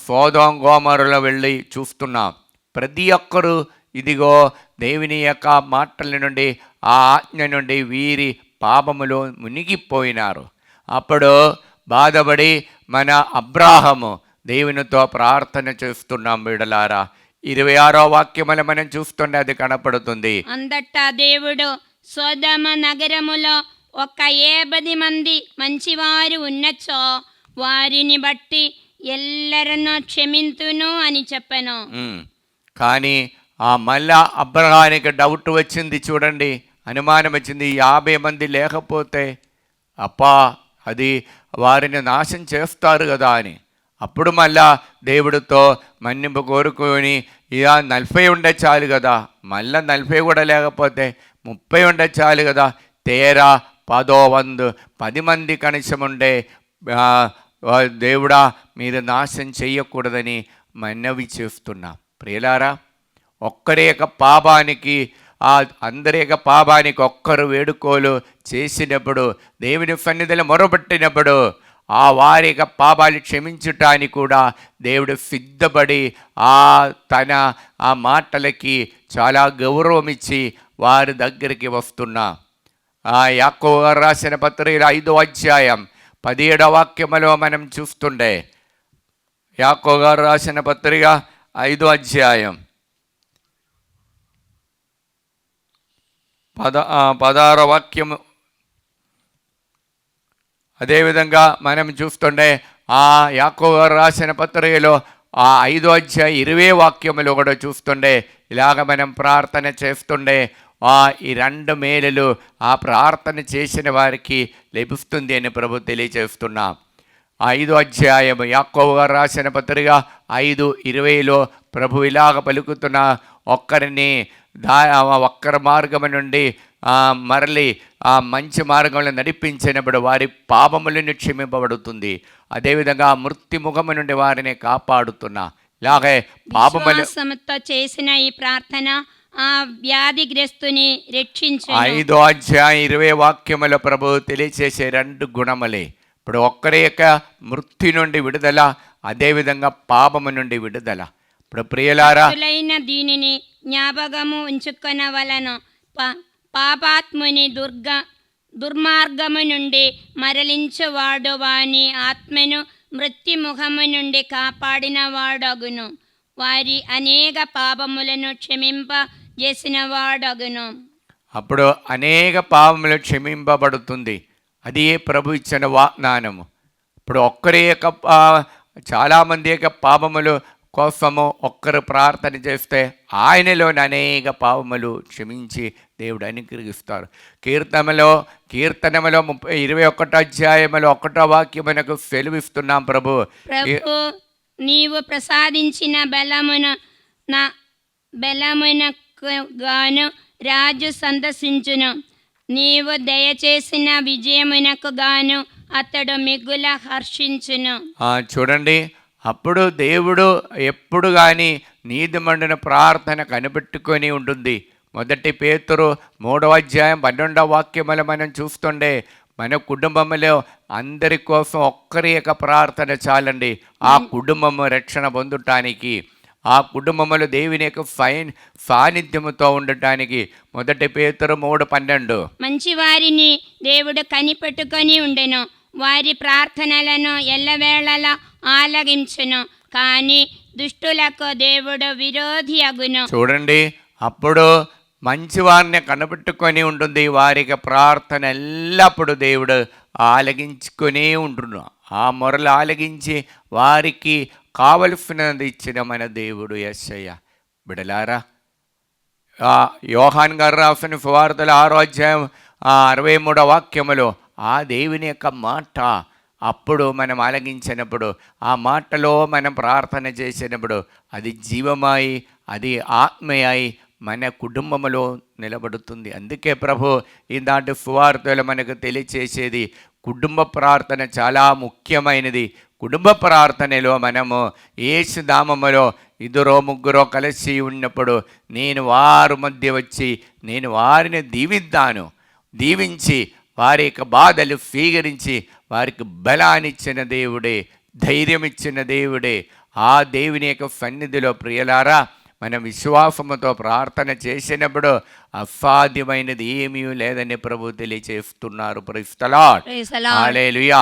సొదొమ గొమొర్రాలో వెళ్ళి చూస్తున్నాం. ప్రతి ఒక్కరూ ఇదిగో దేవుని యొక్క మాటల నుండి, ఆ ఆజ్ఞ నుండి వీరి పాపములో మునిగిపోయినారు. అప్పుడు బాధపడి మన అబ్రాహాము దేవునితో ప్రార్థన చేస్తున్నాం. బిడ్డలారా, 26వ వాక్యములు మనం చూస్తుంటే అది కనపడుతుంది. అంతటా దేవుడు సొదొమ నగరములో 70 మంది మంచివారు ఉన్నచో వారిని బట్టి ఎల్లరను క్షమింతును అని చెప్పను. కానీ మళ్ళా అబ్రహానికి డౌట్ వచ్చింది. చూడండి, అనుమానం వచ్చింది. 50 మంది లేకపోతే అది వారిని నాశనం చేస్తారు కదా అని. అప్పుడు మళ్ళా దేవుడితో మన్నింపు కోరుకొని 40 ఉండే చాలు కదా, మళ్ళా 40 కూడా లేకపోతే 30 ఉండే చాలు కదా, తేరా 10 మంది కనీసం ఉండే దేవుడా మీరు నాశనం చెయ్యకూడదని మనవి చేస్తున్నాం. ప్రియులారా, ఒక్కరి యొక్క పాపానికి అందరి యొక్క పాపానికి ఒక్కరు వేడుకోలు చేసినప్పుడు, దేవుని సన్నిధిలో మొరపెట్టినప్పుడు వారి యొక్క పాపాలు క్షమించటానికి కూడా దేవుడు సిద్ధపడి తన మాటలకి చాలా గౌరవం ఇచ్చి వారి దగ్గరికి వస్తున్నా. యాకోబు గారు రాసిన పత్రిక 5వ అధ్యాయం 17వ వాక్యములో మనం చూస్తుండే, యాకోబు గారు రాసిన పత్రిక 5వ అధ్యాయం 16వ వాక్యము. అదేవిధంగా మనం చూస్తుండే యాకోబు గారు రాసిన పత్రికలో 5వ అధ్యాయం 20వ వాక్యములో కూడా చూస్తుండే, ఇలాగ మనం ప్రార్థన చేస్తుండే ఈ 2 మేలులు ప్రార్థన చేసిన వారికి లభిస్తుంది అని ప్రభు తెలియజేస్తున్నా. 5వ అధ్యాయము యాకోబు గారు రాసిన పత్రిక 5:20లో ప్రభు ఇలాగ పలుకుతున్న, ఒక్కరిని ఒక్కరి మార్గము నుండి మరలి మంచి మార్గంలో నడిపించినప్పుడు వారి పాపములను క్షమింపబడుతుంది. అదేవిధంగా మృత్యు ముఖము నుండి వారిని కాపాడుతున్నా. ఇలాగే పాపములతో చేసిన ఈ ప్రార్థన ఆ వ్యాధిగ్రస్తుని రక్షించు. 5వ అధ్యాయం 20వ వాక్యములో ప్రభు తెలియచేసే 2 గుణములే. ఇప్పుడు ఒక్కరి యొక్క మృత్యు నుండి విడుదల, అదేవిధంగా పాపము నుండి విడుదల. ఇప్పుడు ప్రియులారా, దీనిని జ్ఞాపకము ఉంచుకొనవలెను. పాపాత్ముని దుర్మార్గము నుండి మరలించువాడు వాని ఆత్మను మృత్యుముఖము నుండి కాపాడిన వాడగును. వారి అనేక పాపములను క్షమింపజేసిన వాడగును. అప్పుడు అనేక పాపములు క్షమింపబడుతుంది. అది ప్రభు ఇచ్చిన వాగ్దానము. ఇప్పుడు ఒక్కరి యొక్క చాలామంది యొక్క పాపములు కోసము ఒక్కరు ప్రార్థన చేస్తే ఆయనలోని అనేక పాపములు క్షమించి దేవుడు అనుగ్రహిస్తారు. కీర్తనలో 21వ అధ్యాయంలో 1వ వాక్యం మనకు సెలవిస్తున్నాం. ప్రభు నీవు ప్రసాదించిన బలమునకు గాను రాజు సందర్శించును. నీవు దయచేసిన విజయమునకు గాను అతడు మిగుల హర్షించును. చూడండి, అప్పుడు దేవుడు ఎప్పుడు కానీ నీతిమంతుని ప్రార్థన కనిపెట్టుకొని ఉంటుంది. 1 పేతురు 3వ అధ్యాయం 12వ వాక్యములు మనం చూస్తుండే, మన కుటుంబంలో అందరి కోసం ఒక్కరి యొక్క ప్రార్థన చాలండి ఆ కుటుంబము రక్షణ పొందటానికి, ఆ కుటుంబంలో దేవుని యొక్క సాన్నిధ్యముతో ఉండటానికి. 1 పేతురు 3:12. మంచివారిని దేవుడు కనిపెట్టుకొని ఉండెను, వారి ప్రార్థనలను ఎల్లవేళలా ఆలగించును, కానీ దుష్టులకు దేవుడు విరోధి అగును. చూడండి, అప్పుడు మంచివారిని కనబెట్టుకొని ఉంటుంది. వారికి ప్రార్థన ఎల్లప్పుడూ దేవుడు ఆలగించుకొనే ఉంటున్నాడు. ఆ మొరలు ఆలగించి వారికి కావలసినది ఇచ్చిన మన దేవుడు యేసయ్య. బిడలారా, యోహాన్ గారు రాసిన సువార్తల 6వ అధ్యాయం 63వ వాక్యములో ఆ దేవుని యొక్క మాట అప్పుడు మనం ఆలగించినప్పుడు, ఆ మాటలో మనం ప్రార్థన చేసినప్పుడు అది జీవమై, అది ఆత్మయై మన కుటుంబంలో నిలబడుతుంది. అందుకే ప్రభు ఈనాటి సువార్తలు మనకు తెలియచేసేది కుటుంబ ప్రార్థన చాలా ముఖ్యమైనది. కుటుంబ ప్రార్థనలో మనము యేసు నామములో 2-3 కలిసి ఉన్నప్పుడు నేను వారి మధ్య వచ్చి నేను వారిని దీవించి వారి యొక్క బాధలు స్వీకరించి వారికి బలాన్నిచ్చిన దేవుడే, ధైర్యం ఇచ్చిన దేవుడే. ఆ దేవుని యొక్క సన్నిధిలో ప్రియలారా, మనం విశ్వాసముతో ప్రార్థన చేసినప్పుడు అసాధ్యమైనది ఏమీ లేదని ప్రభు తెలియచేస్తున్నారు. Praise the Lord. హల్లెలూయా.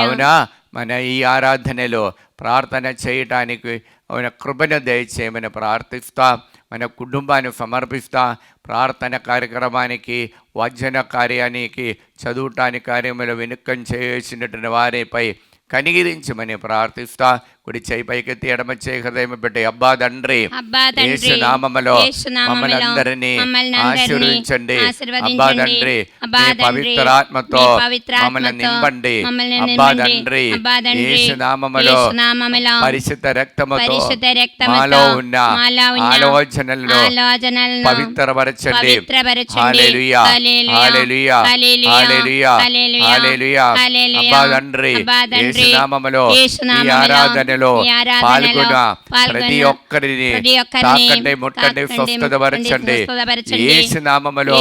అవునా, మన ఈ ఆరాధనలో ప్రార్థన చేయటానికి ఆయన కృపను దయచేయమని ప్రార్థిస్తా. మన కుటుంబాన్ని సమర్పిస్తా. ప్రార్థన కార్యక్రమానికి, వచన కార్యానికి, చదువుటానికి కార్యములు వెనుకం చేసినటువంటి వారిపై కనిగిరించమని ప్రార్థిస్తా. కుడి చేయి పైకెత్తి ఎడమ చేయి హృదయం పెట్టి అబ్బా తండ్రి యేసు నామములో మమ్మల్ని అందరినీ ఆశీర్వదించండి. అబ్బా తండ్రి మీ పవిత్రాత్మతో మమ్మల్ని నింపండి. అబ్బా తండ్రి యేసు నామములో పరిశుద్ధ రక్తముతో మాలో ఉన్న ఆలోచనలను పవిత్రపరచండి. హల్లెలూయా, హల్లెలూయా, హల్లెలూయా, హల్లెలూయా. అబ్బా తండ్రి యేసు నామములో ఈ ఆరాధన పాల్గొన్న ప్రతి ఒక్కరిని తాకండి, ముట్టండి, స్వస్థతపరచండి. యేసు నామములో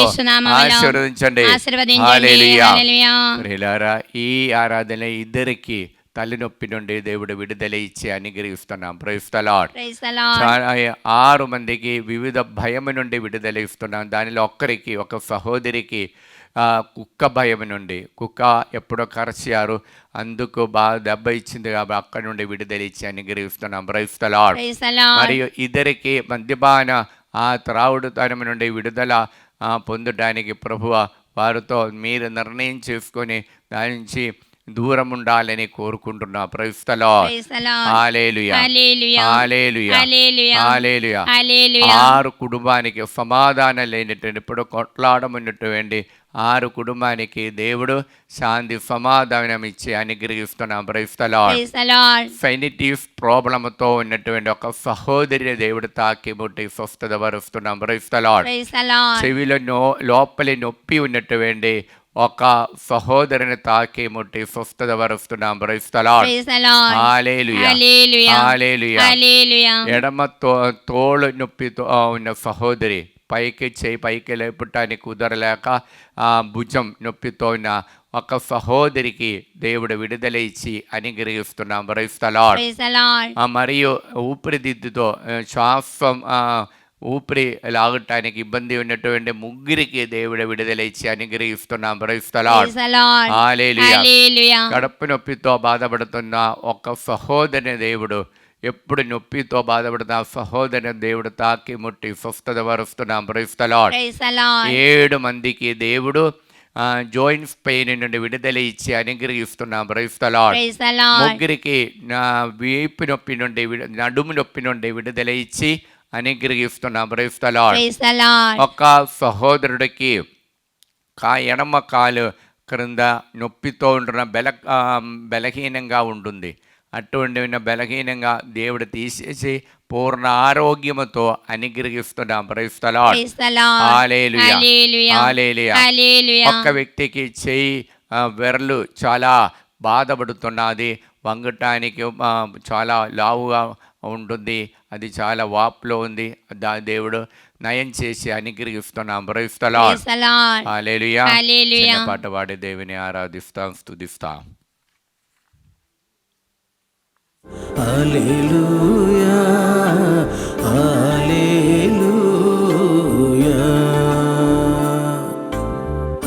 ఆశీర్వదించండి. హల్లెలూయా. ప్రియులారా, ఈ ఆరాధన ఇద్దరికి తలనొప్పి నుండి దేవుడు విడుదల ఇచ్చి అనుగ్రహిస్తున్నాం. Praise the lord. 6 మందికి వివిధ భయము నుండి విడుదల ఇస్తున్నాం. దానిలో ఒక్కరికి, ఒక సహోదరికి కుక్క భయం నుండి, కుక్క ఎప్పుడో కరచారు, అందుకు బాగా దెబ్బ ఇచ్చింది కాబట్టి అక్కడి నుండి విడుదల ఇచ్చి అనుగ్రహిస్తున్నాం. Praise the lord. మరియు ఇద్దరికి మద్యపాన త్రాగుడుతనం నుండి విడుదల పొందడానికి ప్రభువ వారితో మీరు నిర్ణయం చేసుకొని దాని నుంచి దూరం ఉండాలని కోరుకుంటున్నా. Praise the Lord. Hallelujah, hallelujah, hallelujah. 6 కుటుంబానికి సమాధానం లేనటువంటి, ఇప్పుడు కొట్లాడమన్నటువంటి 6 కుటుంబానికి దేవుడు శాంతి సమాధానం ఇచ్చి అనుగ్రహిస్తున్నాం. Praise the Lord. ఫైనిటివ్ ప్రాబ్లంతో ఉన్నటువంటి ఒక సహోదరిని దేవుడు తాకి ముట్టి స్వస్థత పరుస్తున్నాం. Praise the lord. చెవిలో లోపలి నొప్పి ఉన్నటువంటి ఒక సహోదరిని తాకి ముట్టి స్వస్థత పరుస్తున్నాం. Praise the Lord. Hallelujah, hallelujah. ఎడమ తోలు నొప్పితో ఉన్న సహోదరి పైకి లేపటానికి కుదరలేక భుజం నొప్పితో ఉన్న ఒక సహోదరికి దేవుడు విడుదల ఇచ్చి అనుగ్రహిస్తున్నాం. Praise the lord. మరియు ఊపిరితిత్తుతో శ్వాసం ఊపిరి లాగటానికి ఇబ్బంది ఉన్నటువంటి 3 దేవుడు విడుదల ఇచ్చి అనుగ్రహిస్తున్నాం. Praise the Lord. హల్లెలూయా. కడుపు నొప్పితో బాధపడుతున్న ఒక సహోదరిని దేవుడు, ఎప్పుడు నొప్పితో బాధపడుతున్న సహోదరిని దేవుడు తాకి ముట్టి స్వస్థత పరుస్తున్నాం. Praise the lord. 7 మందికి దేవుడు జాయింట్స్ పెయిన్ నుండి విడుదల ఇచ్చి అనుగ్రహిస్తున్నాం. Praise the lord. 3 వీపు నొప్పి నుండి, నడుము నొప్పి నుండి విడుదల ఇచ్చి అనుగ్రహిస్తున్నాం. Praise the lord. ఒక సహోదరుడికి ఎడమ కాలు క్రింద నొప్పితో ఉంటున్న బలహీనంగా ఉంటుంది. అటువంటి బలహీనంగా దేవుడు తీసేసి పూర్ణ ఆరోగ్యముతో అనుగ్రహిస్తున్నాం. Praise the Lord. Hallelujah, hallelujah. ఒక్క వ్యక్తికి చెయ్యి వెరలు చాలా బాధపడుతున్నది, వంగటానికి చాలా లావుగా ఉంటుంది, అది చాలా వాపులో ఉంది, దేవుడు నయం చేసి అనుగ్రహిస్తున్నాం. Praise the Lord. హల్లెలూయా. చిన్న పాట పాడి దేవుని ఆరాధిస్తాం, స్తుతిస్తాం. హల్లెలూయా, హల్లెలూయా,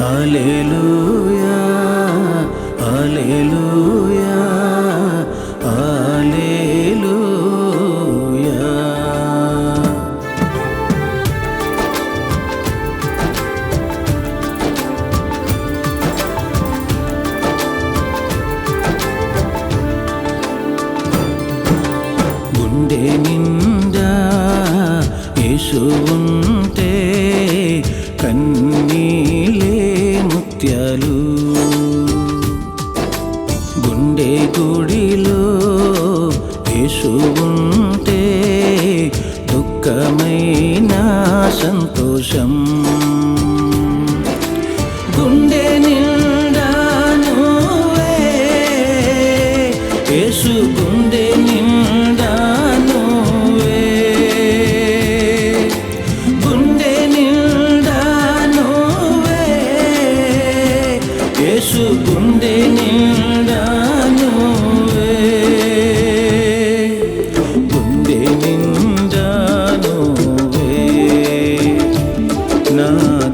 హల్లెలూయా, హల్లెలూయా, హల్లెలూయా. గుండె నిండా యేసు ఉంటే కన్నీలే ముత్యాలు. గుండె గుడిలో యేసు ఉంటే దుఃఖమైన సంతోషం. గుండె నిండా నువ్వే యేసు, గుండె నిండా నువ్వే, గుండె నిండా నువ్వే యేసు, గుండె నిండా నువ్వే, గుండె నిండా నువ్వే, నా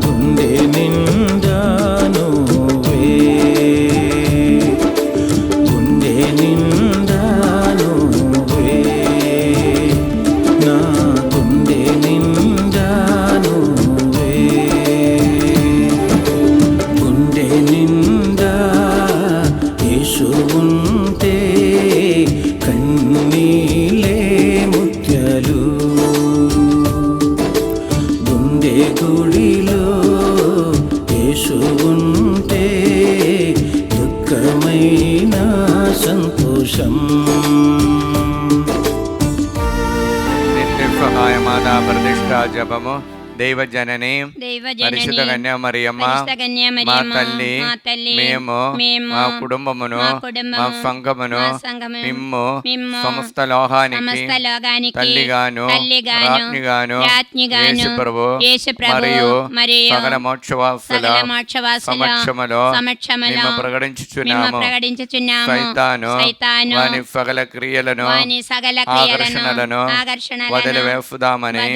గుండె నిండా నువ్వే, గుండె నిండా నువ్వే, నా గుండె నిండా నువ్వే, గుండె నిండా యేసు ఉంటే కన్నీలే ముత్యాలు. గుండె గుడిలో యేసు ఉంటే దుఃఖమైన సంతోషం. నిత్య సహాయమాదా ప్రతిష్ఠా జపము. దైవజనని పరిశుద్ధ కన్యా మరియమ్మ మా తల్లి, మేము మా కుటుంబమును మా సంఘమును మిమ్ము సమస్త లోహానికి తల్లిగాను రాజ్ఞిగాను యేసు ప్రభు మరియు సకల మోక్షవాసుల సమక్షములో మేము ప్రకటించుచున్నాము. సైతాను వాని సకల క్రియలను ఆకర్షణలను వదిలివేసుదామని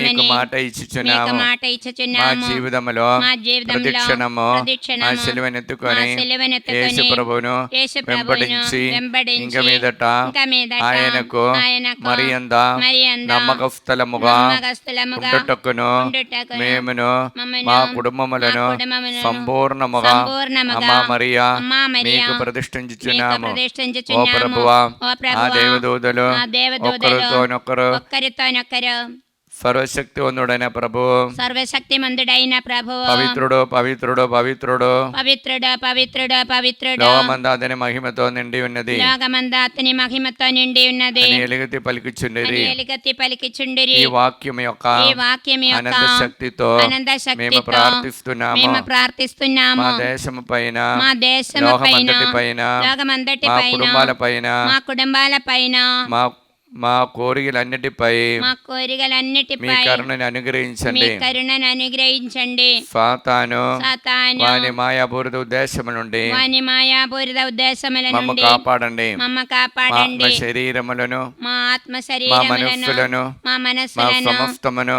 నీకు మాట ఇచ్చుచున్నాము. మా జీవితంలో ప్రతిక్షణము ఆ సిలువనెత్తుకొని యేసు ప్రభువును వెంబడించి ఇంక మీదట ఆయనకు మరియంద నమ్మకస్థలముగా ఉండుటకును మేమును మా కుటుంబములను సంపూర్ణముగా అమ్మా మరియా మీకు ప్రతిష్ఠించుచున్నాము. ఓ ప్రభువా, ఆ దేవదూతలు ఒకరితోనొకరు సర్వశక్తివంతుడైన ప్రభు, సర్వశక్తిమంతుడైన ప్రభు, పవిత్రుడు పవిత్రుడు పవిత్రుడు పవిత్రుడు పవిత్రుడు పవిత్రుడు, లోకమంతా అతని మహిమతో నిండి ఉన్నది, లోకమంతా అతని మహిమతో నిండి ఉన్నది అని ఎలుగెత్తి పలికిచుండిరి. ఈ వాక్యం యొక్క అనంత శక్తితో మేము ప్రార్థిస్తున్నాము. మా దేశము పైన లోకమంతటి పైన మా కుటుంబాల పైన మా కోరికలన్నిటిపై మీ కరుణను అనుగ్రహించండి. సాతాను వాని మాయాపూరిత ఉద్దేశముల నుండి మమ్మ కాపాడండి. ఆత్మ శరీరములను మా మనస్సులను మా సమస్తమును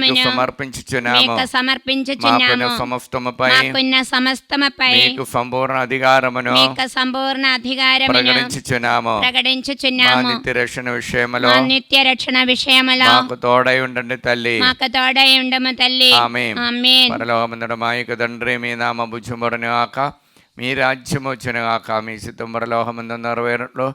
మీకు సమర్పించుచున్నాము. సమస్తముపై మీకు సంపూర్ణ అధికారమును ప్రకటించుచున్నాము. మా నిత్య రక్షణ విషయములో మాకు తోడై ఉండండి తల్లి. ఆమేన్. పరలోకమందున్న మా యొక్క తండ్రి, మీ నామము పూజింపబడును గాక, మీ రాజ్యము వచ్చును గాక, మీ చిత్తము పరలోకమందు నెరవేరునట్లు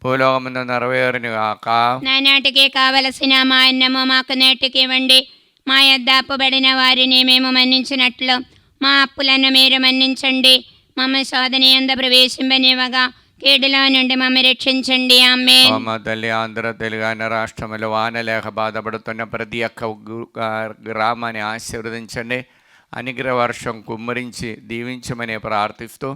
భూలోకమందు నెరవేరును గాక. నానాటికి కావలసిన మా అన్నము మాకు నేటికి ఇవ్వండి. మా యొద్ద అప్పుబడిన వారిని మేము మన్నించినట్లు మా అప్పులను మీరు మన్నించండి. మమ్మ శోధన యందు ప్రవేశింపనివ్వగా కీడులో నుండి మమ్మల్ని రక్షించండి. ఆమేన్. మా తల్లి, ఆంధ్ర తెలంగాణ రాష్ట్రంలో వానలేక బాధపడుతున్న ప్రతి ఒక్క గ్రామాన్ని ఆశీర్వదించండి. అనుగ్రహ వర్షం కుమ్మరించి దీవించమని ప్రార్థిస్తూ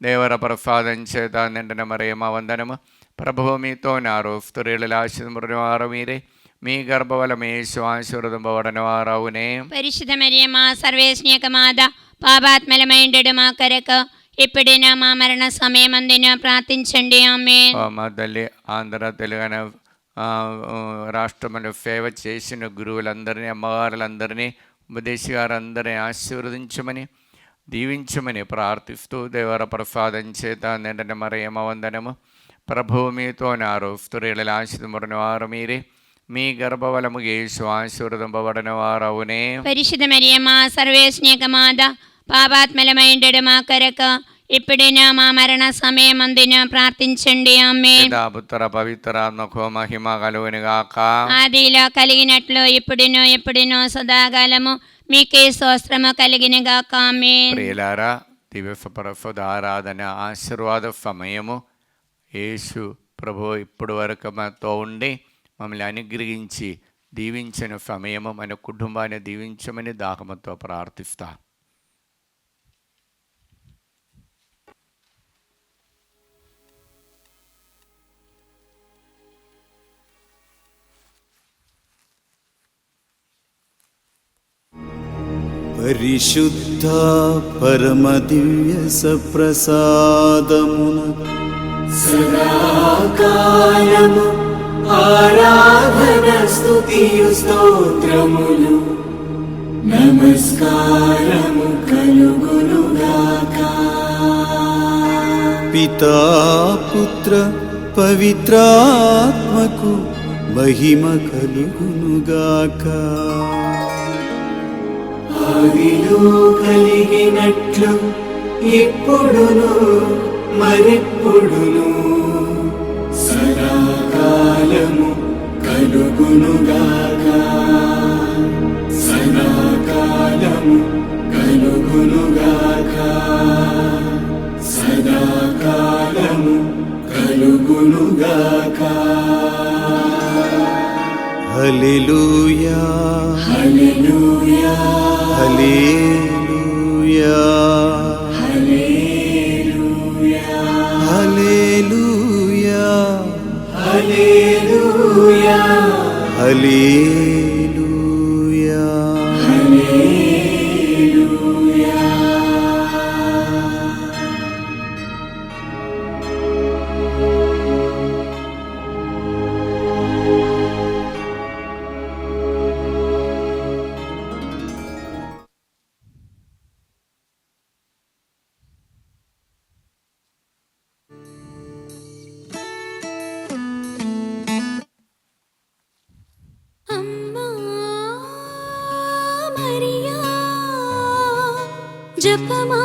దేవర ప్రసాదం చేత నిండిన మరియమ్మ వందనము. ప్రభువు మీతో ఉన్నారు, స్త్రీలలో ఆశీర్వదింపబడిన వారు మీరే, మీ గర్భఫలము యేసు ఆశీర్వదింపబడిన వారవునే. పరిశుద్ధ మరియమ్మ సర్వేశ్వర మాత, పాపాత్మలమైండు మా కొరకు ఇప్పుడైనా మా మరణ సమయమందున ప్రార్థించండి. ఆమేన్. మా తల్లి, ఆంధ్ర తెలంగాణ రాష్ట్రంలో సేవ చేసిన గురువులందరినీ, అమ్మగారులందరినీ, ఉపదేశి గారందరినీ ఆశీర్వదించమని దీవించమని ప్రార్థిస్తూ దేవర ప్రసాదం చేత నిండిన మరియమ్మ వందనము. ప్రభువు మీతో ఉన్నారు, స్త్రీలలో ఆశీర్వదింపబడిన వారు మీరే, మీ గర్భఫలము యేసు ఆశీర్వదింపబడిన వారవునే. పరిశుద్ధ మరియమ్మ సర్వేశ్వర మాత, పాపాత్మలమైండు మా కొరకు ఇప్పుడును మా మరణ సమయమందున ప్రార్థించండి. ఆమేన్. పితా పుత్ర పవిత్రాత్మకు మహిమ కలుగునుగాక. ఆదిలో కలిగినట్లు ఇప్పుడును ఎప్పుడును సదాకాలము మీకే స్తోత్రము కలిగినగాక. ఆమేన్. ప్రియులారా, దివ్య పరిశుద్ధ ఆరాధన ఆశీర్వాద సమయము. యేసు ప్రభు ఇప్పటి వరకు మనతో ఉండి మమ్మల్ని అనుగ్రహించి దీవించిన సమయము. మన కుటుంబాన్ని దీవించమని దాహముతో ప్రార్థిస్తా. పరిశుద్ధ పరమ దివ్య సప్రసాదమున సదాకాలము ఆరాధన స్తుతియు స్తోత్రములు నమస్కారము కలుగునుగాక. పితా పుత్ర పవిత్రాత్మకు మహిమ కలుగునుగాక. ఆదిలో కలిగినట్లు ఇప్పుడును మరెప్పుడును సదాకాలము కలుగునుగాక. సదాకాలము కలుగునుగాక. సదాకాలము కలుగునుగాక. హల్లెలూయా hallelujah hallelujah hallelujah hallelujah hallelujah hallelujah హల్లెలూయా. అమ్మా మరియా జపమా